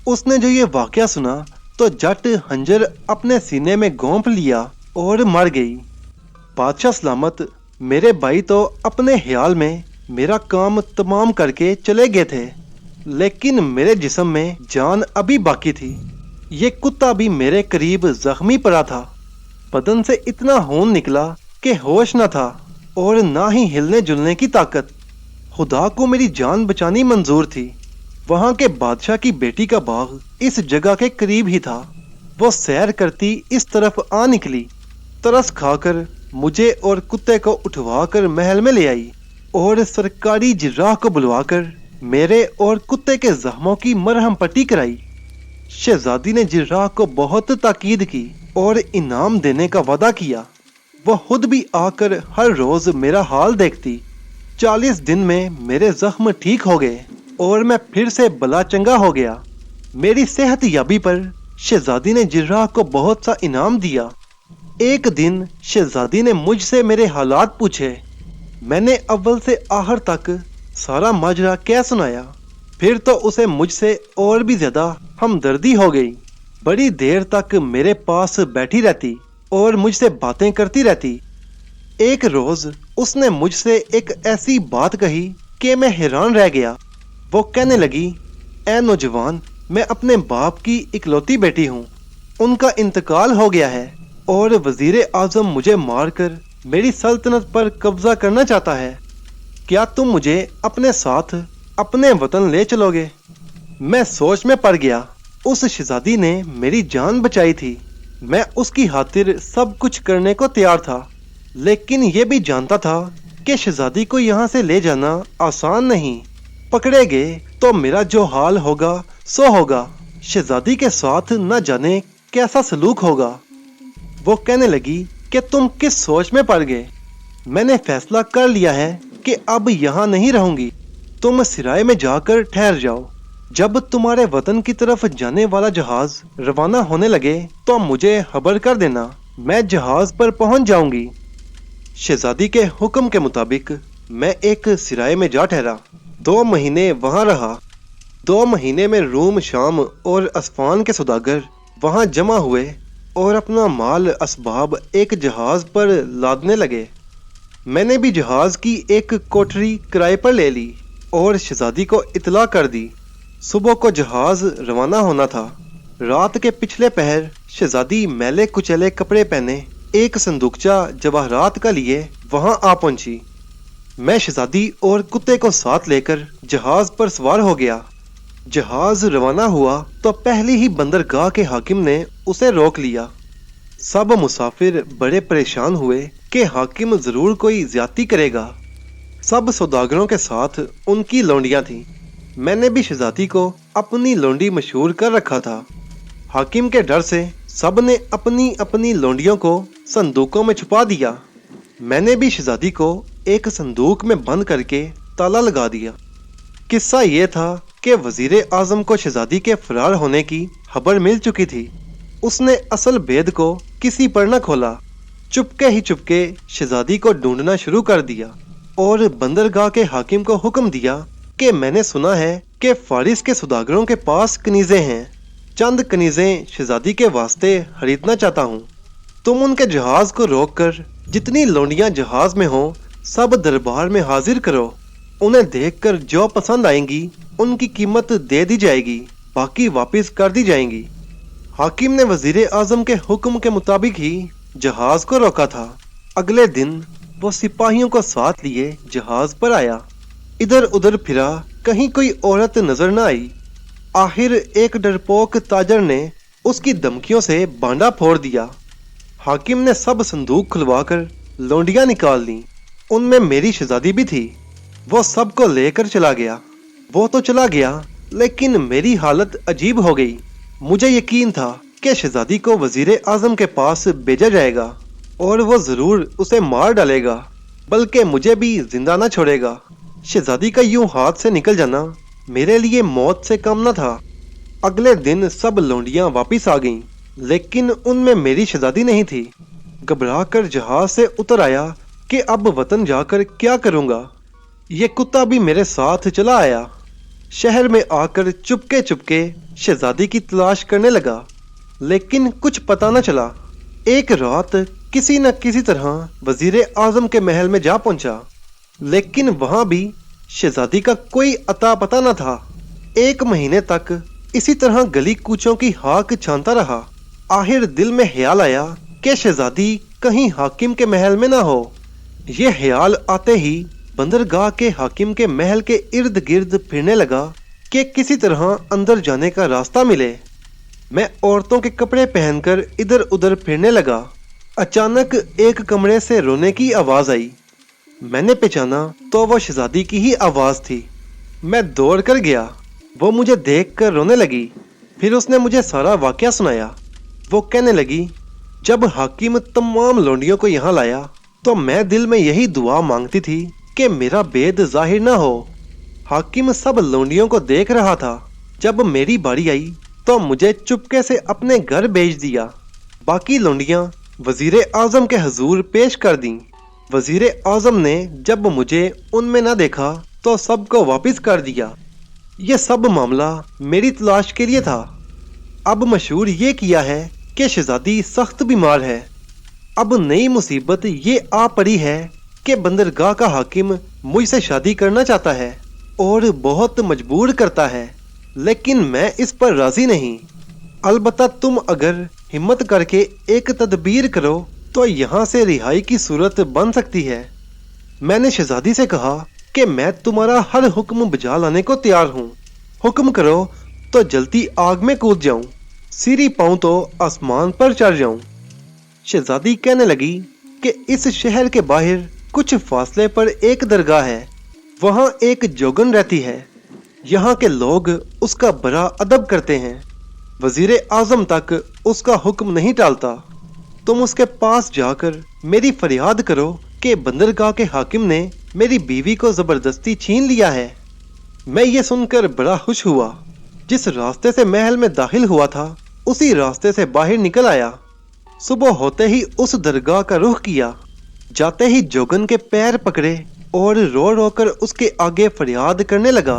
उसने जो ये वाकया सुना तो जट हंजर अपने सीने में गोंप लिया और मर गई। बादशाह सलामत मेरे भाई तो अपने ख्याल में मेरा काम तमाम करके चले गए थे, लेकिन मेरे जिस्म में जान अभी बाकी थी। ये कुत्ता भी मेरे करीब जख्मी पड़ा था। बदन से इतना खून निकला कि होश न था और ना ही हिलने जुलने की ताकत। खुदा को मेरी जान बचानी मंजूर थी। वहां के बादशाह की बेटी का बाग इस जगह के करीब ही था। वो सैर करती इस तरफ आ निकली। तरस खाकर मुझे और कुत्ते को उठवाकर महल में ले आई और सरकारी जिर्राह को बुलवाकर मेरे और कुत्ते के जख्मों की मरहम पट्टी कराई। शहजादी ने जिर्राह को बहुत ताकीद की और इनाम देने का वादा किया। वह खुद भी आकर हर रोज मेरा हाल देखती। 40 दिन में मेरे जख्म ठीक हो गए और मैं फिर से भला चंगा हो गया। मेरी सेहत याबी पर शहजादी ने जिर्राह को बहुत सा इनाम दिया। एक दिन शहजादी ने मुझसे मेरे हालात पूछे। मैंने अव्वल से आखिर तक सारा माजरा क्या सुनाया। फिर तो उसे मुझसे और भी ज्यादा हमदर्दी हो गई। बड़ी देर तक मेरे पास बैठी रहती और मुझसे बातें करती रहती। एक रोज उसने मुझसे एक ऐसी बात कही कि मैं हैरान रह गया। वो कहने लगी, ऐ नौजवान, मैं अपने बाप की इकलौती बेटी हूँ। उनका इंतकाल हो गया है और वजीर आजम मुझे मारकर मेरी सल्तनत पर कब्जा करना चाहता है। क्या तुम मुझे अपने साथ अपने वतन ले चलोगे? मैं सोच में पड़ गया। उस शहजादी ने मेरी जान बचाई थी। मैं उसकी खातिर सब कुछ करने को तैयार था, लेकिन ये भी जानता था कि शहजादी को यहाँ से ले जाना आसान नहीं। पकड़े गए तो मेरा जो हाल होगा सो होगा। शहजादी के साथ न जाने कैसा सलूक होगा। वो कहने लगी कि तुम किस सोच में पड़ गए? मैंने फैसला कर लिया है कि अब यहाँ नहीं रहूंगी। तुम सिराय में जाकर ठहर जाओ। जब तुम्हारे वतन की तरफ जाने वाला जहाज रवाना होने लगे तो मुझे खबर कर देना। मैं जहाज पर पहुंच जाऊंगी। शहजादी के हुक्म के मुताबिक मैं एक सिराय में जा ठहरा। 2 महीने वहां रहा। 2 महीने में रूम, शाम और अस्फान के सौदागर वहां जमा हुए और अपना माल असबाब एक जहाज पर लादने लगे। मैंने भी जहाज की एक कोठरी किराए पर ले ली और शहजादी को इतला कर दी। सुबह को जहाज रवाना होना था। रात के पिछले पहर शहजादी मैले कुचले कपड़े पहने एक संदूकचा जवाहरात का लिए वहां आ पहुंची। मैं शहजादी और कुत्ते को साथ लेकर जहाज पर सवार हो गया। जहाज रवाना हुआ तो पहली ही बंदरगाह के हाकिम ने उसे रोक लिया। सब मुसाफिर बड़े परेशान हुए कि हाकिम जरूर कोई ज्यादती करेगा। सब सौदागरों के साथ उनकी लौंडियां थीं। मैंने भी शहजादी को अपनी लौंडी मशहूर कर रखा था। हाकिम के डर से सब ने अपनी अपनी लौंडियों को संदूकों में छुपा दिया। मैंने भी शहजादी को एक संदूक में बंद करके ताला लगा दिया। किस्सा ये था कि वजीर आजम को शहजादी के फरार होने की खबर मिल चुकी थी। उसने असल भेद को किसी पर न खोला। चुपके ही चुपके शहजादी को ढूंढना शुरू कर दिया और बंदरगाह के हाकिम को हुक्म दिया कि मैंने सुना है कि फारिस के सौदागरों के पास कनीजें हैं। चंद कनीजें शहजादी के वास्ते खरीदना चाहता हूँ। तुम उनके जहाज को रोककर जितनी लौंडियां जहाज में हों सब दरबार में हाजिर करो। उन्हें देखकर जो पसंद आएंगी उनकी कीमत दे दी जाएगी, बाकी वापस कर दी जाएंगी। हाकिम ने वजीर आजम के हुक्म के मुताबिक ही जहाज को रोका था। अगले दिन वो सिपाहियों को साथ लिए जहाज पर आया। इधर उधर फिरा, कहीं कोई औरत नजर न आई। आखिर एक डरपोक ताजर ने उसकी धमकियों से बांडा फोड़ दिया। हाकिम ने सब संदूक खुलवाकर लौंडियां निकाल ली। उनमें मेरी शहजादी भी थी। वो सबको लेकर चला गया। वो तो चला गया, लेकिन मेरी हालत अजीब हो गई। मुझे यकीन था कि शहजादी को वजीर आजम के पास भेजा जाएगा और वो जरूर उसे मार डालेगा, बल्कि मुझे भी जिंदा न छोड़ेगा। शहजादी का यूं हाथ से निकल जाना मेरे लिए मौत से कम न था। अगले दिन सब लौंडियां वापिस आ गईं, लेकिन उनमें मेरी शहजादी नहीं थी। घबरा कर जहाज से उतर आया कि अब वतन जाकर क्या करूंगा। ये कुत्ता भी मेरे साथ चला आया। शहर में आकर चुपके चुपके शहजादी की तलाश करने लगा, लेकिन कुछ पता न चला। एक रात किसी न किसी तरह वजीर आजम के महल में जा पहुंचा, लेकिन वहां भी शहजादी का कोई अता पता न था। 1 महीने तक इसी तरह गली कूचों की हाँक छानता रहा। आखिर दिल में ख्याल आया कि शहजादी कहीं हाकिम के महल में ना हो। यह ख्याल आते ही बंदरगाह के हाकिम के महल के इर्द गिर्द फिरने लगा कि किसी तरह अंदर जाने का रास्ता मिले। मैं औरतों के कपड़े पहनकर इधर उधर फिरने लगा। अचानक एक कमरे से रोने की आवाज आई। मैंने पहचाना तो वो शहजादी की ही आवाज थी। मैं दौड़ कर गया। वो मुझे देखकर रोने लगी। फिर उसने मुझे सारा वाकया सुनाया। वो कहने लगी, जब हाकिम तमाम लौंडियों को यहाँ लाया तो मैं दिल में यही दुआ मांगती थी कि मेरा भेद जाहिर ना हो। हाकिम सब लौंडियों को देख रहा था। जब मेरी बारी आई तो मुझे चुपके से अपने घर भेज दिया। बाकी लौंडियां वजीर आजम के हुजूर पेश कर दी। वजीर आजम ने जब मुझे उनमें न देखा तो सबको वापस कर दिया। यह सब मामला मेरी तलाश के लिए था। अब मशहूर ये किया है कि शहजादी सख्त बीमार है। अब नई मुसीबत ये आ पड़ी है कि बंदरगाह का हाकिम मुझसे शादी करना चाहता है और बहुत मजबूर करता है, लेकिन मैं इस पर राजी नहीं। अलबत्ता तुम अगर हिम्मत करके एक तदबीर करो तो यहाँ से रिहाई की सूरत बन सकती है। मैंने शहजादी से कहा कि मैं तुम्हारा हर हुक्म बजा लाने को तैयार हूँ। हुक्म करो तो जलती आग में कूद जाऊं, सीरी पाऊं तो आसमान पर चढ़ जाऊं। शहजादी कहने लगी कि इस शहर के बाहर कुछ फासले पर एक दरगाह है। वहां एक जोगन रहती है। यहाँ के लोग उसका बड़ा अदब करते हैं। वजीर आजम तक उसका हुक्म नहीं टालता। तुम उसके पास जाकर मेरी फरियाद करो कि बंदरगाह के हाकिम ने मेरी बीवी को जबरदस्ती छीन लिया है। मैं ये सुनकर बड़ा खुश हुआ। जिस रास्ते से महल में दाखिल हुआ था उसी रास्ते से बाहर निकल आया। सुबह होते ही उस दरगाह का रुख किया। जाते ही जोगन के पैर पकड़े और रो रो कर उसके आगे फरियाद करने लगा।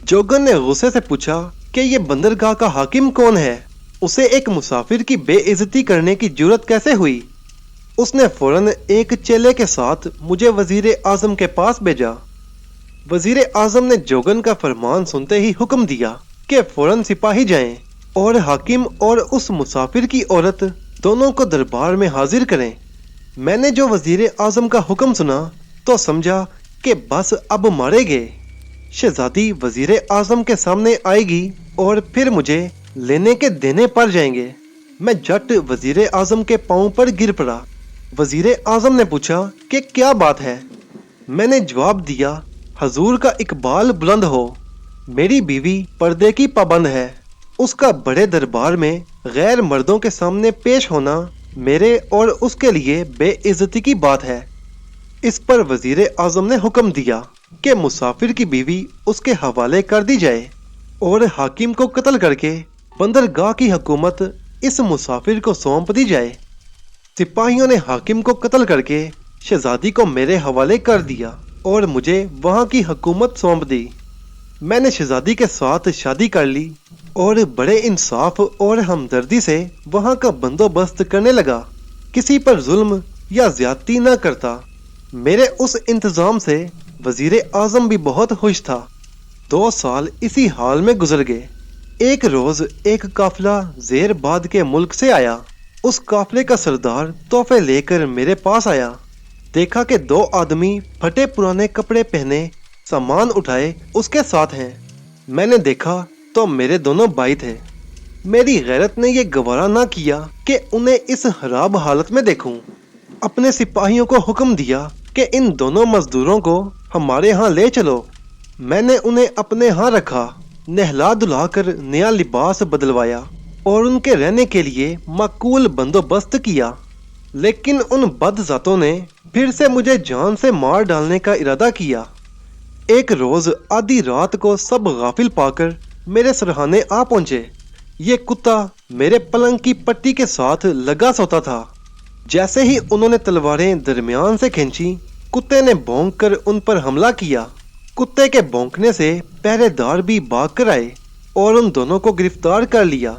जोगन ने गुस्से से पूछा कि ये बंदरगाह का हाकिम कौन है? उसे एक मुसाफिर की बेइज्जती करने की जुर्रत कैसे हुई? उसने फौरन एक चेले के साथ मुझे वजीर आजम के पास भेजा। वजीर आजम ने जोगन का फरमान सुनते ही हुक्म दिया कि फौरन सिपाही जाएं और हाकिम और उस मुसाफिर की औरत दोनों को दरबार में हाजिर करें। मैंने जो वजीर आजम का हुक्म सुना तो समझा कि बस अब मारे गए। शहजादी वजीर आजम के सामने आएगी और फिर मुझे लेने के देने पड़ जाएंगे। मैं झट वजीर आजम के पांव पर गिर पड़ा। वजीर आजम ने पूछा कि क्या बात है? मैंने जवाब दिया, हजूर का इकबाल बुलंद हो। मेरी बीवी पर्दे की पाबंद है। उसका बड़े दरबार में गैर मर्दों के सामने पेश होना मेरे और उसके लिए बेइज्जती की बात है। इस पर वजीर आजम ने हुक्म दिया कि मुसाफिर की बीवी उसके हवाले कर दी जाए और हाकिम को कत्ल करके बंदरगाह की हुकूमत इस मुसाफिर को सौंप दी जाए। सिपाहियों ने हाकिम को कत्ल करके शहजादी को मेरे हवाले कर दिया और मुझे वहां की हुकूमत सौंप दी। मैंने शहजादी के साथ शादी कर ली और बड़े इंसाफ और हमदर्दी से वहां का बंदोबस्त करने लगा। किसी पर जुल्म या ज्यादती न करता। मेरे उस इंतजाम से वजीर आजम भी बहुत खुश था। 2 साल इसी हाल में गुजर गए। एक रोज एक काफिला जेरबाद के मुल्क से आया। उस काफिले का सरदार तोहफे लेकर मेरे पास आया। देखा कि 2 आदमी फटे पुराने कपड़े पहने सामान उठाए उसके साथ हैं। मैंने देखा तो मेरे दोनों भाई थे। मेरी गैरत ने यह गवारा ना किया कि उन्हें इस खराब हालत में देखूं। अपने सिपाहियों को हुक्म दिया कि इन दोनों मजदूरों को हमारे यहाँ ले चलो। मैंने उन्हें अपने यहाँ रखा, नहला धुला कर नया लिबास बदलवाया और उनके रहने के लिए माकूल बंदोबस्त किया। लेकिन उन बदजातों ने फिर से मुझे जान से मार डालने का इरादा किया। एक रोज आधी रात को सब गाफिल पाकर मेरे सरहाने आ पहुंचे। ये कुत्ता मेरे पलंग की पट्टी के साथ लगा सोता था। जैसे ही उन्होंने तलवारें दरमियान से खींची, कुत्ते ने भौंक कर उन पर हमला किया। कुत्ते के भौंकने से पहरेदार भी भाग कर आए और उन दोनों को गिरफ्तार कर लिया।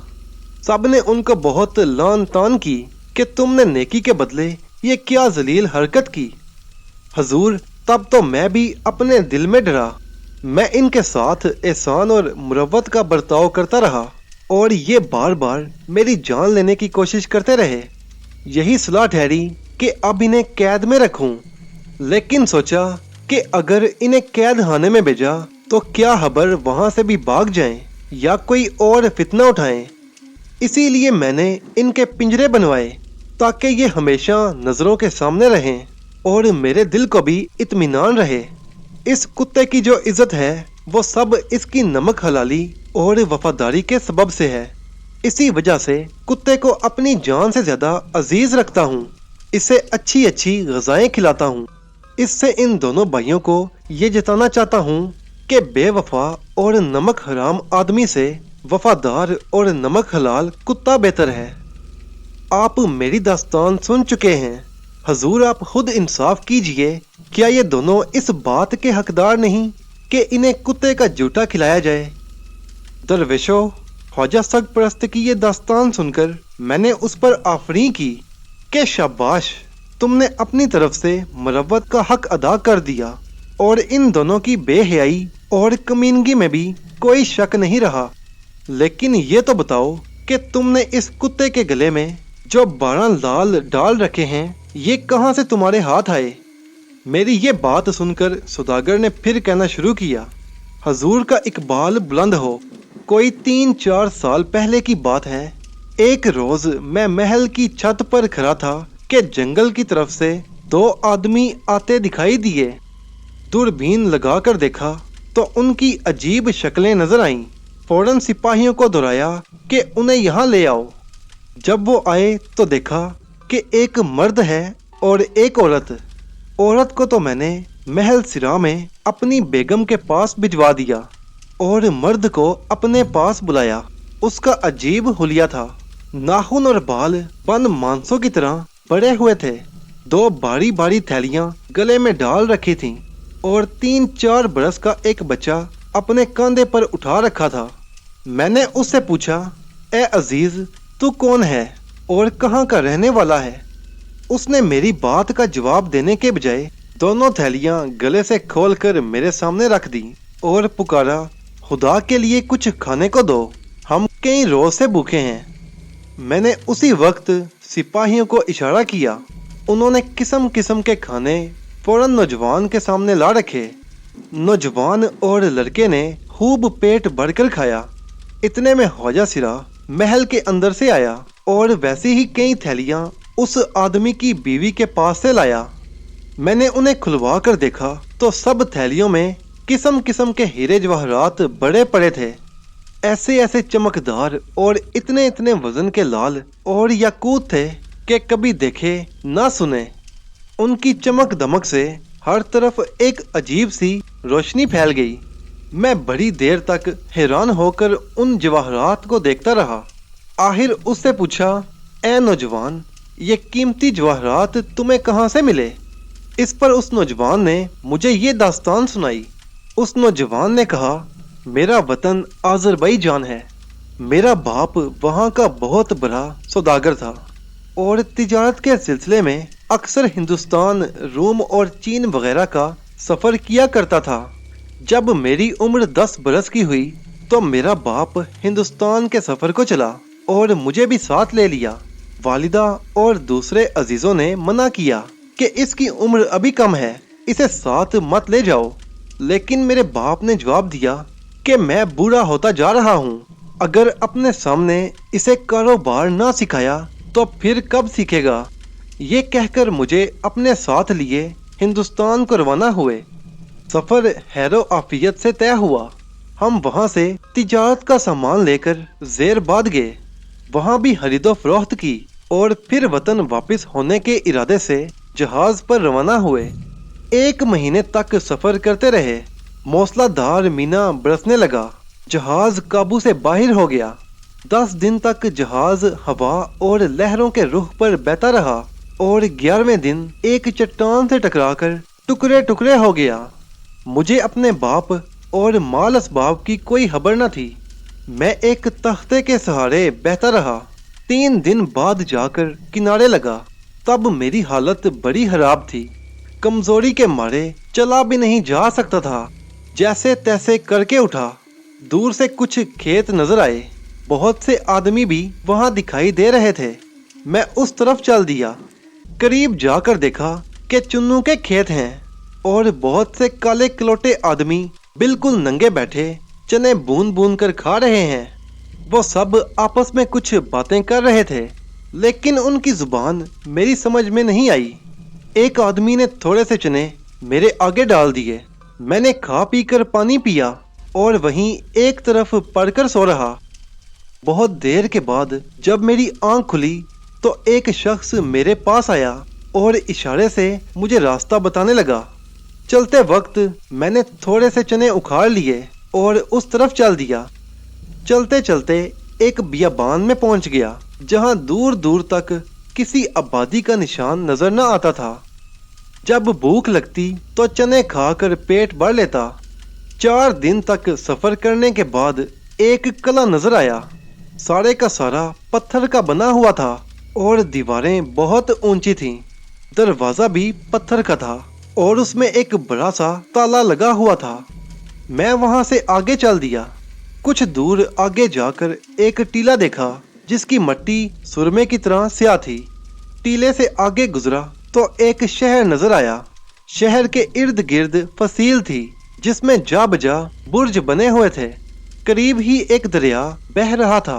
सब ने उनको बहुत लान तान की कि तुमने नेकी के बदले ये क्या जलील हरकत की। हजूर, तब तो मैं भी अपने दिल में डरा। मैं इनके साथ एहसान और मुरव्वत का बर्ताव करता रहा और ये बार बार मेरी जान लेने की कोशिश करते रहे। यही सलाह ठहरी कि अब इन्हें कैद में रखूं। लेकिन सोचा कि अगर इन्हें कैद खाने में भेजा तो क्या खबर वहां से भी भाग जाएं या कोई और फितना उठाएं। इसीलिए मैंने इनके पिंजरे बनवाए ताकि ये हमेशा नजरों के सामने रहें और मेरे दिल को भी इत्मीनान रहे। इस कुत्ते की जो इज्जत है वो सब इसकी नमक हलाली और वफादारी के सबब से है। इसी वजह से कुत्ते को अपनी जान से ज्यादा अजीज रखता हूँ। इसे अच्छी अच्छी गजाएं खिलाता हूँ। इससे इन दोनों भाइयों को ये जताना चाहता हूँ कि बेवफा और नमक हराम आदमी से वफादार और नमक हलाल कुत्ता बेहतर है। आप मेरी दास्तान सुन चुके हैं। हजूर, आप खुद इंसाफ कीजिए। क्या ये दोनों इस बात के हकदार नहीं कि इन्हें कुत्ते का जूठा खिलाया जाए? दरवेशो, ख्वाजा सरपरस्त की ये दास्तान सुनकर मैंने उस पर आफरीन की कि शाबाश, तुमने अपनी तरफ से मुरव्वत का हक अदा कर दिया और इन दोनों की बेहयाई और कमीनगी में भी कोई शक नहीं रहा। लेकिन ये तो बताओ कि तुमने इस कुत्ते के गले में जो 12 लाल डाल रखे हैं ये कहाँ से तुम्हारे हाथ आए? मेरी ये बात सुनकर सौदागर ने फिर कहना शुरू किया, हजूर का इकबाल बुलंद हो। कोई 3-4 साल पहले की बात है। एक रोज मैं महल की छत पर खड़ा था कि जंगल की तरफ से 2 आदमी आते दिखाई दिए। दूरबीन लगाकर देखा तो उनकी अजीब शक्लें नजर आईं। फौरन सिपाहियों को दोहराया कि उन्हें यहाँ ले आओ। जब वो आए तो देखा कि एक मर्द है और एक औरत। औरत को तो मैंने महल सिरा में अपनी बेगम के पास भिजवा दिया और मर्द को अपने पास बुलाया। उसका अजीब हुलिया था। नाखून और बाल बंद मांसों की तरह बड़े हुए थे। 2 बारी बारी थैलियां गले में डाल रखी थीं और 3-4 बरस का एक बच्चा अपने कंधे पर उठा रखा था। मैंने उससे पूछा, ए अजीज, तू कौन है और कहाँ का रहने वाला है? उसने मेरी बात का जवाब देने के बजाय दोनों थैलियां गले से खोलकर मेरे सामने रख दी और पुकारा, खुदा के लिए कुछ खाने को दो, हम कई रोज से भूखे हैं। मैंने उसी वक्त सिपाहियों को इशारा किया। उन्होंने किस्म किस्म के खाने फौरन नौजवान के सामने ला रखे। नौजवान और लड़के ने खूब पेट भरकर खाया। इतने में ख्वाजा सिरा महल के अंदर से आया और वैसी ही कई थैलियां उस आदमी की बीवी के पास से लाया। मैंने उन्हें खुलवा कर देखा तो सब थैलियों में किस्म किस्म के हीरे जवाहरात बड़े पड़े थे। ऐसे ऐसे चमकदार और इतने इतने वजन के लाल और याकूत थे कि कभी देखे ना सुने। उनकी चमक दमक से हर तरफ एक अजीब सी रोशनी फैल गई। मैं बड़ी देर तक हैरान होकर उन जवाहरात को देखता रहा। आखिर उससे पूछा, ए नौजवान, ये कीमती जवाहरात तुम्हें कहाँ से मिले? इस पर उस नौजवान ने मुझे ये दास्तान सुनाई। उस नौजवान ने कहा, मेरा वतन आज़रबाईजान है। मेरा बाप वहाँ का बहुत बड़ा सौदागर था और तिजारत के सिलसिले में अक्सर हिंदुस्तान, रोम और चीन वगैरह का सफ़र किया करता था। जब मेरी उम्र 10 बरस की हुई तो मेरा बाप हिंदुस्तान के सफ़र को चला और मुझे भी साथ ले लिया। वालिदा और दूसरे अजीज़ों ने मना किया कि इसकी उम्र अभी कम है, इसे साथ मत ले जाओ। लेकिन मेरे बाप ने जवाब दिया कि मैं बूढ़ा होता जा रहा हूँ, अगर अपने सामने इसे कारोबार ना सिखाया तो फिर कब सीखेगा। ये कहकर मुझे अपने साथ लिए हिंदुस्तान को रवाना हुए। सफ़र हैरो आफियत से तय हुआ। हम वहाँ से तिजारत का सामान लेकर ज़ेरबाद गए, वहाँ भी खरीदो फरोख्त की और फिर वतन वापस होने के इरादे से जहाज़ पर रवाना हुए। 1 महीने तक सफ़र करते रहे। मौसलाधार मीना बरसने लगा, जहाज़ काबू से बाहर हो गया। 10 दिन तक जहाज़ हवा और लहरों के रुख पर बहता रहा और 11वें दिन एक चट्टान से टकराकर टुकड़े टुकड़े हो गया। मुझे अपने बाप और माल असबाब की कोई खबर न थी। मैं एक तख्ते के सहारे बहता रहा। 3 दिन बाद जाकर किनारे लगा। तब मेरी हालत बड़ी खराब थी। कमजोरी के मारे चला भी नहीं जा सकता था। जैसे तैसे करके उठा। दूर से कुछ खेत नजर आए। बहुत से आदमी भी वहां दिखाई दे रहे थे। मैं उस तरफ चल दिया। करीब जाकर देखा कि चुन्नू के खेत हैं और बहुत से काले कलोटे आदमी बिल्कुल नंगे बैठे चने बूंद बूंद कर खा रहे हैं। वो सब आपस में कुछ बातें कर रहे थे, लेकिन उनकी जुबान मेरी समझ में नहीं आई। एक आदमी ने थोड़े से चने मेरे आगे डाल दिए। मैंने खा पी कर पानी पिया और वहीं एक तरफ पड़कर सो रहा। बहुत देर के बाद जब मेरी आंख खुली तो एक शख्स मेरे पास आया और इशारे से मुझे रास्ता बताने लगा। चलते वक्त मैंने थोड़े से चने उखाड़ लिए और उस तरफ चल दिया। चलते चलते एक बियाबान में पहुंच गया, जहां दूर दूर तक किसी आबादी का निशान नजर न आता था। जब भूख लगती तो चने खाकर पेट भर लेता। 4 दिन तक सफर करने के बाद एक किला नजर आया। सारे का सारा पत्थर का बना हुआ था और दीवारें बहुत ऊंची थीं। दरवाजा भी पत्थर का था और उसमें एक बड़ा सा ताला लगा हुआ था। मैं वहां से आगे चल दिया। कुछ दूर आगे जाकर एक टीला देखा जिसकी मिट्टी सुरमे की तरह स्याह थी। टीले से आगे गुजरा तो एक शहर नजर आया। शहर के इर्द गिर्द फसील थी जिसमें जा बजा बुर्ज बने हुए थे। करीब ही एक दरिया बह रहा था।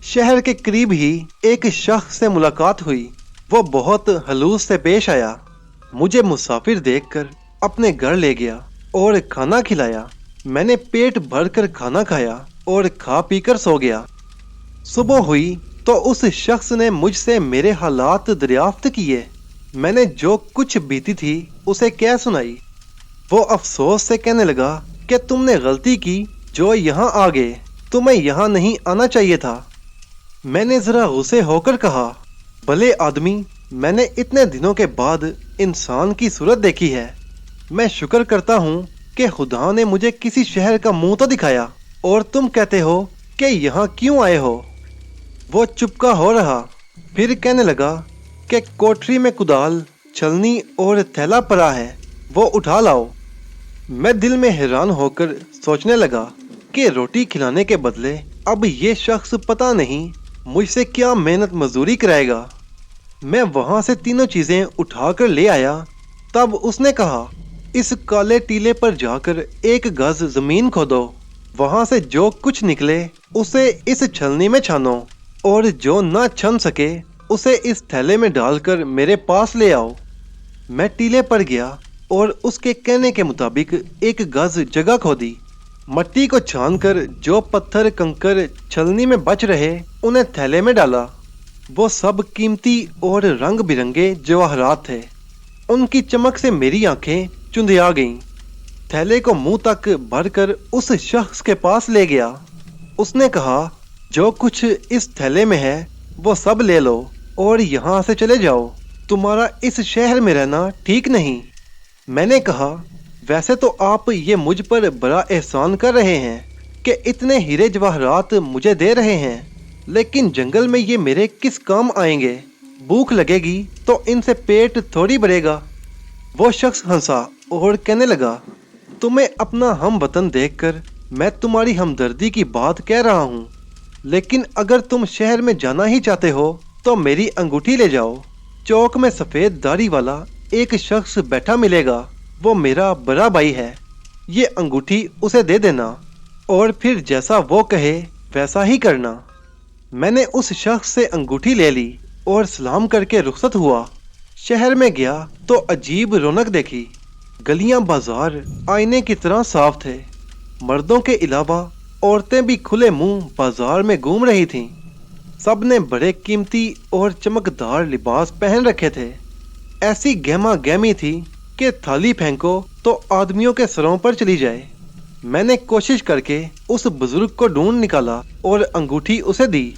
शहर के करीब ही एक शख्स से मुलाकात हुई। वो बहुत हलूस से पेश आया। मुझे मुसाफिर देखकर अपने घर ले गया और खाना खिलाया। मैंने पेट भरकर खाना खाया और खा पीकर सो गया। सुबह हुई तो उस शख्स ने मुझसे मेरे हालात दरियाफ्त किए। मैंने जो कुछ बीती थी उसे कह सुनाई। वो अफसोस से कहने लगा कि तुमने गलती की जो यहाँ आ गए, तुम्हें यहाँ नहीं आना चाहिए था। मैंने जरा गुस्से होकर कहा, भले आदमी, मैंने इतने दिनों के बाद इंसान की सूरत देखी है। मैं शुक्र करता हूँ कि खुदा ने मुझे किसी शहर का मुंह तो दिखाया, और तुम कहते हो कि यहाँ क्यों आए हो। वो चुपका हो रहा, फिर कहने लगा कि कोठरी में कुदाल, छलनी और थैला पड़ा है, वो उठा लाओ। मैं दिल में हैरान होकर सोचने लगा कि रोटी खिलाने के बदले अब ये शख्स पता नहीं मुझसे क्या मेहनत मजदूरी कराएगा। मैं वहां से तीनों चीजें उठाकर ले आया। तब उसने कहा, इस काले टीले पर जाकर 1 गज जमीन खोदो, वहां से जो कुछ निकले उसे इस छलनी में छानो और जो ना छन सके उसे इस थैले में डालकर मेरे पास ले आओ। मैं टीले पर गया और उसके कहने के मुताबिक 1 गज जगह खोदी। मट्टी को छानकर जो पत्थर कंकर छलनी में बच रहे उन्हें थैले में डाला। वो सब कीमती और रंग बिरंगे जवाहरात थे। उनकी चमक से मेरी आंखें चुंधिया गईं। थैले को मुंह तक भरकर उस शख्स के पास ले गया। उसने कहा, जो कुछ इस थैले में है वो सब ले लो और यहाँ से चले जाओ। तुम्हारा इस शहर में रहना ठीक नहीं। मैंने कहा, वैसे तो आप ये मुझ पर बड़ा एहसान कर रहे हैं कि इतने हीरे जवाहरात मुझे दे रहे हैं, लेकिन जंगल में ये मेरे किस काम आएंगे। भूख लगेगी तो इनसे पेट थोड़ी भरेगा। वो शख्स हंसा और कहने लगा, तुम्हें अपना हम वतन देखकर मैं तुम्हारी हमदर्दी की बात कह रहा हूँ, लेकिन अगर तुम शहर में जाना ही चाहते हो तो मेरी अंगूठी ले जाओ। चौक में सफ़ेद दाढ़ी वाला एक शख्स बैठा मिलेगा, वो मेरा बड़ा भाई है। ये अंगूठी उसे दे देना और फिर जैसा वो कहे वैसा ही करना। मैंने उस शख्स से अंगूठी ले ली और सलाम करके रुखसत हुआ। शहर में गया तो अजीब रौनक देखी। गलियां बाजार आईने की तरह साफ थे। मर्दों के अलावा औरतें भी खुले मुंह बाजार में घूम रही थीं। सब ने बड़े कीमती और चमकदार लिबास पहन रखे थे। ऐसी गहमा गहमी थी कि थाली फेंको तो आदमियों के सरों पर चली जाए। मैंने कोशिश करके उस बुजुर्ग को ढूंढ निकाला और अंगूठी उसे दी।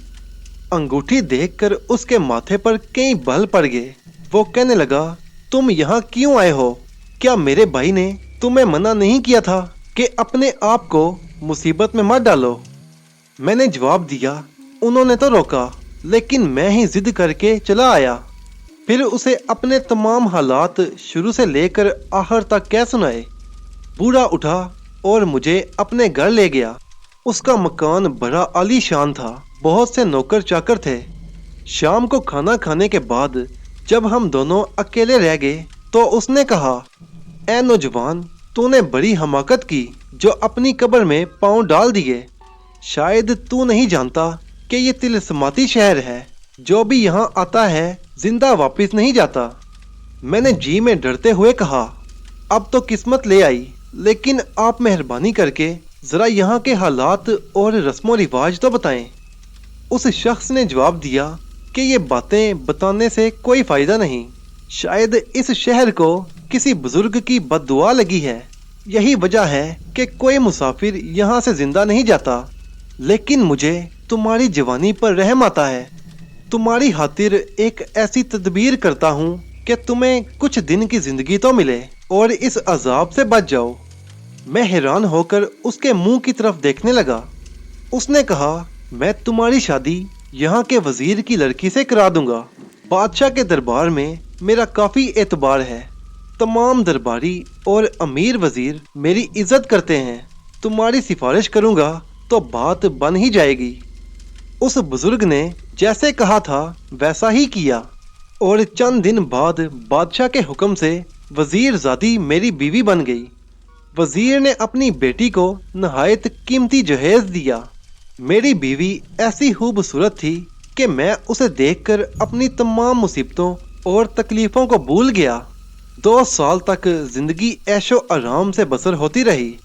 अंगूठी देखकर उसके माथे पर कई बल पड़ गए। वो कहने लगा, तुम यहाँ क्यों आए हो? क्या मेरे भाई ने तुम्हें मना नहीं किया था कि अपने आप को मुसीबत में मत डालो? मैंने जवाब दिया, उन्होंने तो रोका, लेकिन मैं ही जिद करके चला आया। फिर उसे अपने तमाम हालात शुरू से लेकर आखिर तक क्या सुनाए। बूढ़ा उठा और मुझे अपने घर ले गया। उसका मकान बड़ा आलीशान था, बहुत से नौकर चाकर थे। शाम को खाना खाने के बाद जब हम दोनों अकेले रह गए तो उसने कहा, ऐ नौजवान, तूने बड़ी हमाकत की जो अपनी कब्र में पांव डाल दिए। शायद तू नहीं जानता कि ये तिलस्माती शहर है, जो भी यहाँ आता है जिंदा वापस नहीं जाता। मैंने जी में डरते हुए कहा, अब तो किस्मत ले आई, लेकिन आप मेहरबानी करके ज़रा यहाँ के हालात और रस्मो रिवाज तो बताएं। उस शख्स ने जवाब दिया कि ये बातें बताने से कोई फ़ायदा नहीं। शायद इस शहर को किसी बुजुर्ग की बद्दुआ लगी है। यही वजह है कि कोई मुसाफिर यहाँ से जिंदा नहीं जाता। लेकिन मुझे तुम्हारी जवानी पर रहम आता है। तुम्हारी खातिर एक ऐसी तदबीर करता हूँ कि तुम्हें कुछ दिन की जिंदगी तो मिले और इस अजाब से बच जाओ। मैं हैरान होकर उसके मुंह की तरफ देखने लगा। उसने कहा, मैं तुम्हारी शादी यहाँ के वजीर की लड़की से करा दूंगा। बादशाह के दरबार में मेरा काफ़ी एतबार है। तमाम दरबारी और अमीर वजीर मेरी इज्जत करते हैं। तुम्हारी सिफारिश करूंगा तो बात बन ही जाएगी। उस बुजुर्ग ने जैसे कहा था वैसा ही किया और चंद दिन बाद बादशाह के हुक्म से वजीर ज़ादी मेरी बीवी बन गई। वजीर ने अपनी बेटी को नहायत कीमती जहेज दिया। मेरी बीवी ऐसी खूबसूरत थी कि मैं उसे देखकर अपनी तमाम मुसीबतों और तकलीफ़ों को भूल गया। 2 साल तक जिंदगी ऐशो आराम से बसर होती रही।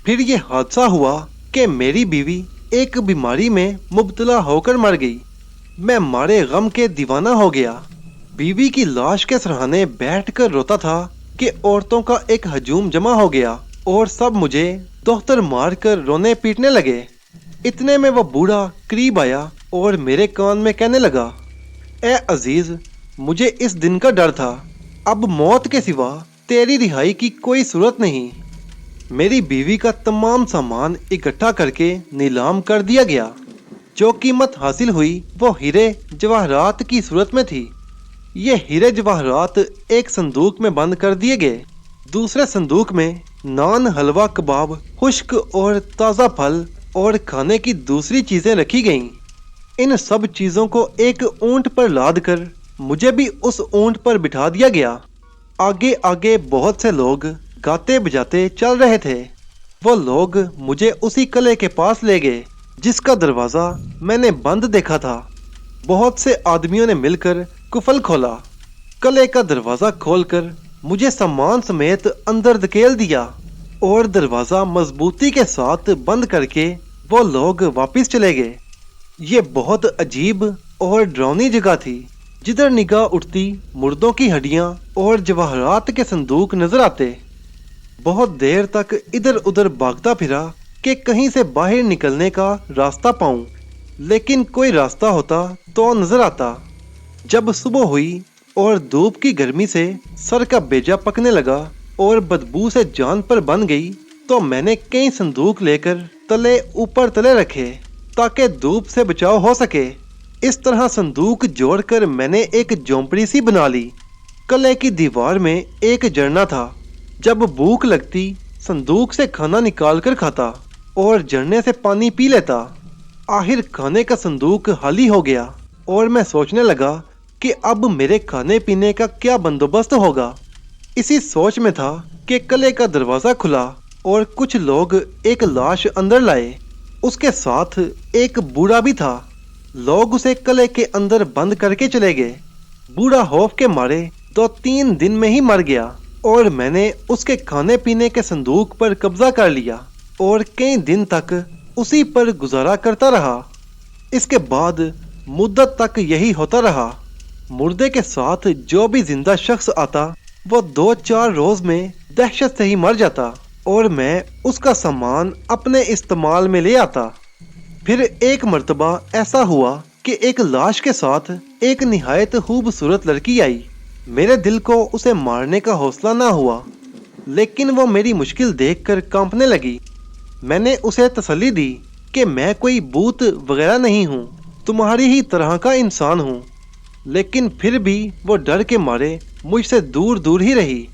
फिर ये हादसा हुआ कि मेरी बीवी एक बीमारी में मुब्तला होकर मर गई। मैं मारे गम के दीवाना हो गया। बीवी की लाश के सराहने बैठकर रोता था कि औरतों का एक हजूम जमा हो गया और सब मुझे दोहतर मार कर रोने पीटने लगे। इतने में वो बूढ़ा करीब आया और मेरे कान में कहने लगा, ए अजीज, मुझे इस दिन का डर था। अब मौत के सिवा तेरी रिहाई की कोई सूरत नहीं। मेरी बीवी का तमाम सामान इकट्ठा करके नीलाम कर दिया गया। जो कीमत हासिल हुई वो हीरे जवाहरात की सूरत में थी। ये हीरे जवाहरात एक संदूक में बंद कर दिए गए। दूसरे संदूक में नान, हलवा, कबाब, खुश्क और ताज़ा फल और खाने की दूसरी चीज़ें रखी गईं। इन सब चीज़ों को एक ऊंट पर लाद कर मुझे भी उस ऊंट पर बिठा दिया गया। आगे आगे बहुत से लोग गाते बजाते चल रहे थे। वो लोग मुझे उसी किले के पास ले गए जिसका दरवाज़ा मैंने बंद देखा था। बहुत से आदमियों ने मिलकर कुफल खोला। किले का दरवाज़ा खोलकर मुझे सामान समेत अंदर धकेल दिया और दरवाज़ा मजबूती के साथ बंद करके वो लोग वापस चले गए। ये बहुत अजीब और डरावनी जगह थी। जिधर निगाह उठती मुर्दों की हड्डियां और जवाहरात के संदूक नजर आते। बहुत देर तक इधर उधर भागता फिरा कि कहीं से बाहर निकलने का रास्ता पाऊं, लेकिन कोई रास्ता होता तो नजर आता। जब सुबह हुई और धूप की गर्मी से सर का बेजा पकने लगा और बदबू से जान पर बन गई, तो मैंने कई संदूक लेकर तले ऊपर तले रखे ताकि धूप से बचाव हो सके। इस तरह संदूक जोड़कर मैंने एक झोंपड़ी सी बना ली। कले की दीवार में एक झरना था। जब भूख लगती संदूक से खाना निकाल कर खाता और झरने से पानी पी लेता। आखिर खाने का संदूक खाली हो गया और मैं सोचने लगा कि अब मेरे खाने पीने का क्या बंदोबस्त होगा। इसी सोच में था कि कले का दरवाजा खुला और कुछ लोग एक लाश अंदर लाए। उसके साथ एक बूढ़ा भी था। लोग उसे कले के अंदर बंद करके चले गए। बूढ़ा खौफ के मारे 2-3 दिन में ही मर गया और मैंने उसके खाने पीने के संदूक पर कब्जा कर लिया और कई दिन तक उसी पर गुजारा करता रहा। इसके बाद मुद्दत तक यही होता रहा। मुर्दे के साथ जो भी जिंदा शख्स आता वो 2-4 रोज में दहशत से ही मर जाता और मैं उसका सामान अपने इस्तेमाल में ले आता। फिर एक मर्तबा ऐसा हुआ कि एक लाश के साथ एक निहायत खूबसूरत लड़की आई। मेरे दिल को उसे मारने का हौसला ना हुआ, लेकिन वो मेरी मुश्किल देखकर कांपने लगी। मैंने उसे तसल्ली दी कि मैं कोई भूत वगैरह नहीं हूँ, तुम्हारी ही तरह का इंसान हूँ। लेकिन फिर भी वो डर के मारे मुझसे दूर दूर ही रही।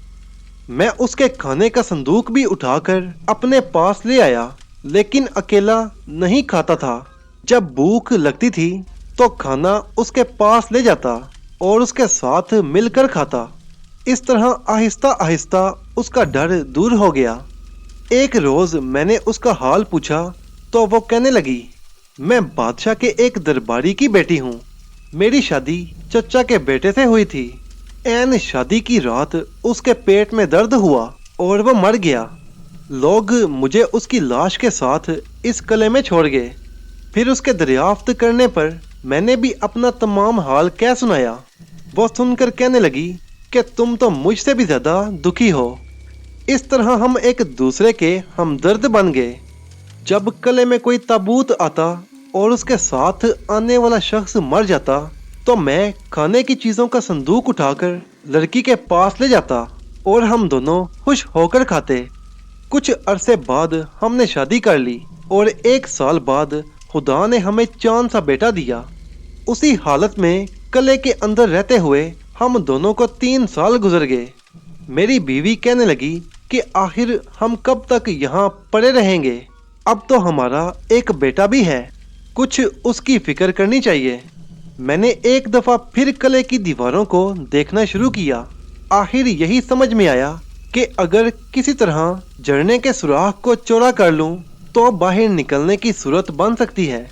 मैं उसके खाने का संदूक भी उठाकर अपने पास ले आया, लेकिन अकेला नहीं खाता था। जब भूख लगती थी तो खाना उसके पास ले जाता और उसके साथ मिलकर खाता। इस तरह आहिस्ता आहिस्ता उसका डर दूर हो गया। एक रोज मैंने उसका हाल पूछा तो वो कहने लगी, मैं बादशाह के एक दरबारी की बेटी हूँ। मेरी शादी चचा के बेटे से हुई थी। ऐन शादी की रात उसके पेट में दर्द हुआ और वो मर गया। लोग मुझे उसकी लाश के साथ इस कले में छोड़ गए। फिर उसके दरियाफ्त करने पर मैंने भी अपना तमाम हाल कह सुनाया। वो सुनकर कहने लगी कि तुम तो मुझसे भी ज्यादा दुखी हो। इस तरह हम एक दूसरे के हमदर्द बन गए। जब कले में कोई ताबूत आता और उसके साथ आने वाला शख्स मर जाता तो मैं खाने की चीजों का संदूक उठाकर लड़की के पास ले जाता और हम दोनों खुश होकर खाते। कुछ अरसे बाद हमने शादी कर ली और 1 साल बाद खुदा ने हमें चांद सा बेटा दिया। उसी हालत में कले के अंदर रहते हुए हम दोनों को 3 साल गुजर गए। मेरी बीवी कहने लगी कि आखिर हम कब तक यहाँ पड़े रहेंगे। अब तो हमारा एक बेटा भी है, कुछ उसकी फिक्र करनी चाहिए। मैंने एक दफा फिर कले की दीवारों को देखना शुरू किया। आखिर यही समझ में आया कि अगर किसी तरह झरने के सुराख को चौड़ा कर लूं तो बाहर निकलने की सूरत बन सकती है।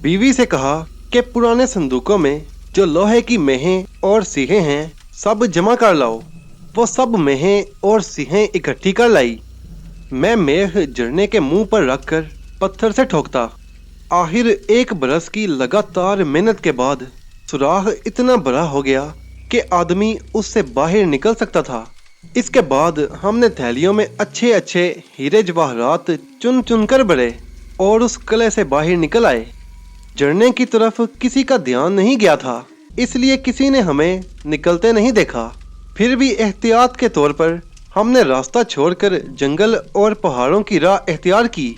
बीवी से कहा कि पुराने संदूकों में जो लोहे की मेहें और सीहें हैं सब जमा कर लाओ। वो सब मेहें और सीहें इकट्ठी कर लाई। मैं मेह झरने के मुंह पर रखकर पत्थर से ठोकता। आखिर 1 बरस की लगातार मेहनत के बाद सुराख इतना बड़ा हो गया कि आदमी उससे बाहर निकल सकता था। इसके बाद हमने थैलियों में अच्छे अच्छे हीरे जवाहरात चुन चुन कर भरे और उस कले से बाहर निकल आए। झरने की तरफ किसी का ध्यान नहीं गया था, इसलिए किसी ने हमें निकलते नहीं देखा। फिर भी एहतियात के तौर पर हमने रास्ता छोड़कर जंगल और पहाड़ों की राह इख्तियार की।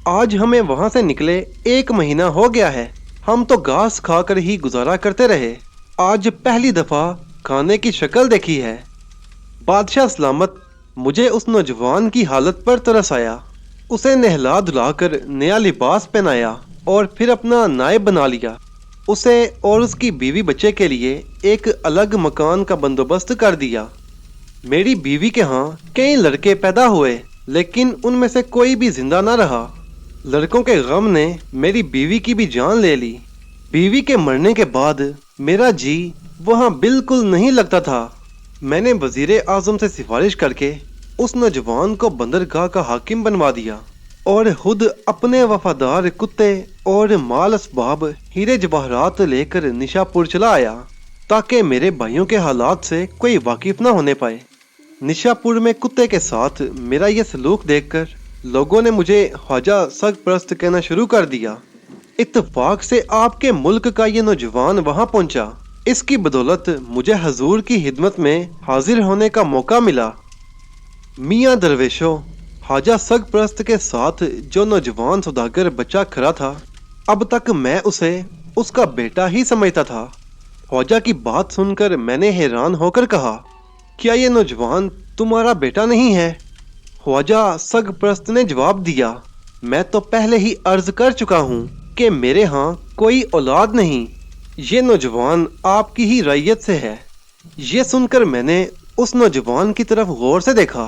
आज हमें वहां से निकले 1 महीना हो गया है। हम तो घास खाकर ही गुजारा करते रहे। आज पहली दफा खाने की शक्ल देखी है। बादशाह सलामत। मुझे उस नौजवान की हालत पर तरस आया। उसे नहला धुलाकर नया लिबास पहनाया और फिर अपना नायब बना लिया। उसे और उसकी बीवी बच्चे के लिए एक अलग मकान का बंदोबस्त कर दिया। मेरी बीवी के यहाँ कई लड़के पैदा हुए, लेकिन उनमें से कोई भी जिंदा न रहा। लड़कों के गम ने मेरी बीवी की भी जान ले ली। बीवी के मरने के बाद मेरा जी वहाँ बिल्कुल नहीं लगता था। मैंने वजीर आजम से सिफारिश करके उस नौजवान को बंदरगाह का हाकिम बनवा दिया और खुद अपने वफादार कुत्ते और माल असबाब हीरे जवाहरात लेकर निशापुर चला आया, ताकि मेरे भाइयों के हालात से कोई वाकिफ न होने पाए। निशापुर में कुत्ते के साथ मेरा ये सलूक देखकर लोगों ने मुझे ख्वाजा सरपरस्त कहना शुरू कर दिया। इत्तेफाक से आपके मुल्क का ये नौजवान वहाँ पहुँचा। इसकी बदौलत मुझे हजूर की खिदमत में हाजिर होने का मौका मिला। मियाँ दरवेशों, ख्वाजा सरपरस्त के साथ जो नौजवान सौदागर बच्चा खड़ा था, अब तक मैं उसे उसका बेटा ही समझता था। ख्वाजा की बात सुनकर मैंने हैरान होकर कहा, क्या ये नौजवान तुम्हारा बेटा नहीं है? ख्वाजा सरपरस्त ने जवाब दिया, मैं तो पहले ही अर्ज कर चुका हूँ कि मेरे यहाँ कोई औलाद नहीं। ये नौजवान आपकी ही रैयत से है। ये सुनकर मैंने उस नौजवान की तरफ गौर से देखा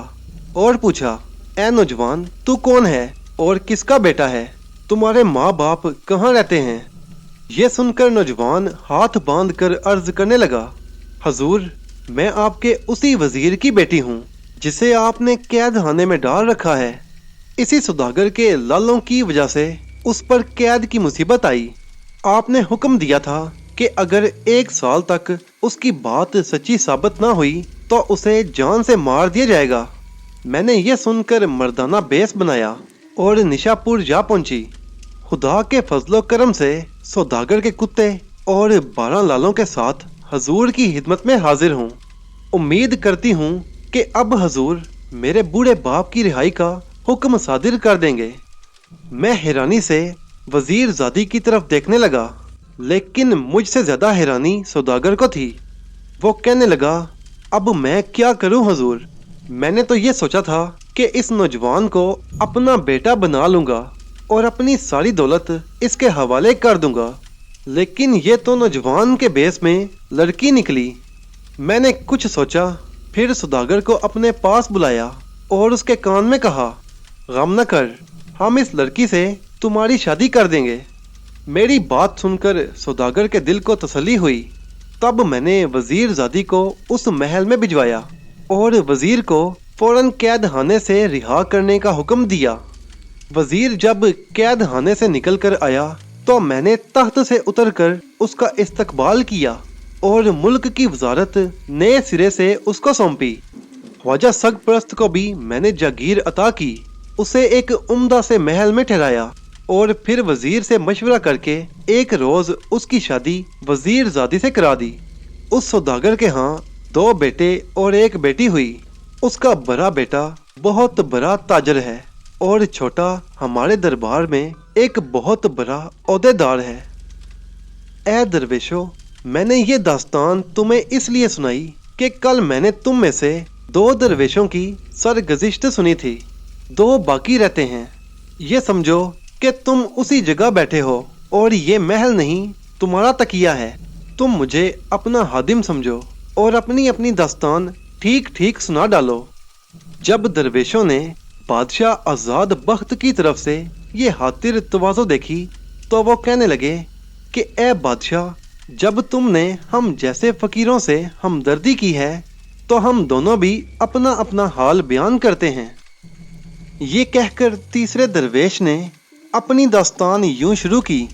और पूछा, ए नौजवान, तू कौन है और किसका बेटा है? तुम्हारे माँ बाप कहाँ रहते हैं? ये सुनकर नौजवान हाथ बांध कर अर्ज करने लगा, हजूर, मैं आपके उसी वजीर की बेटी हूँ जिसे आपने कैद खाने में डाल रखा है। इसी सौदागर के लालों की वजह से उस पर कैद की मुसीबत आई। आपने हुक्म दिया था कि अगर 1 साल तक उसकी बात सच्ची साबित ना हुई तो उसे जान से मार दिया जाएगा। मैंने ये सुनकर मर्दाना बेस बनाया और निशापुर जा पहुंची। खुदा के फजलो करम से सौदागर के कुत्ते और 12 लालों के साथ हजूर की खिदमत में हाजिर हूँ। उम्मीद करती हूँ कि अब हजूर मेरे बूढ़े बाप की रिहाई का हुक्म सादिर कर देंगे। मैं हैरानी से वजीर ज़ादी की तरफ देखने लगा, लेकिन मुझसे ज़्यादा हैरानी सौदागर को थी। वो कहने लगा, अब मैं क्या करूं हजूर? मैंने तो ये सोचा था कि इस नौजवान को अपना बेटा बना लूंगा और अपनी सारी दौलत इसके हवाले कर दूंगा, लेकिन ये तो नौजवान के बेस में लड़की निकली। मैंने कुछ सोचा, फिर सौदागर को अपने पास बुलाया और उसके कान में कहा, गम न कर, हम इस लड़की से तुम्हारी शादी कर देंगे। मेरी बात सुनकर सौदागर के दिल को तसल्ली हुई। तब मैंने वजीर ज़ादी को उस महल में भिजवाया और वजीर को फौरन कैद खाने से रिहा करने का हुक्म दिया। वजीर जब कैद खाने से निकल कर आया तो मैंने तख्त से उतरकर उसका इस्तकबाल किया और मुल्क की वजारत नए सिरे से उसको सौंपी। ख्वाजा सरपरस्त को भी मैंने जागीर अता की, उसे एक उम्दा से महल में ठहराया और फिर वजीर से मशवरा करके एक रोज उसकी शादी वजीर ज़ादी से करा दी। उस सौदागर के यहाँ 2 बेटे और 1 बेटी हुई। उसका बड़ा बेटा बहुत बड़ा ताजर है और छोटा हमारे दरबार में एक बहुत बड़ा ओहदेदार है। ए दरवेशो, मैंने ये दास्तान तुम्हें इसलिए सुनाई कि कल मैंने तुम में से 2 दरवेशों की सरगजिश्त सुनी थी। 2 बाकी रहते हैं। ये समझो कि तुम उसी जगह बैठे हो और ये महल नहीं तुम्हारा तकिया है। तुम मुझे अपना हादिम समझो और अपनी अपनी दास्तान ठीक ठीक सुना डालो। जब दरवेशों ने बादशाह आजाद बख्त की तरफ से ये हातिर तवाज़ो देखी तो वो कहने लगे कि ए बादशाह, जब तुमने हम जैसे फकीरों से हमदर्दी की है तो हम दोनों भी अपना अपना हाल बयान करते हैं। ये कहकर तीसरे दरवेश ने अपनी दास्तान यूं शुरू की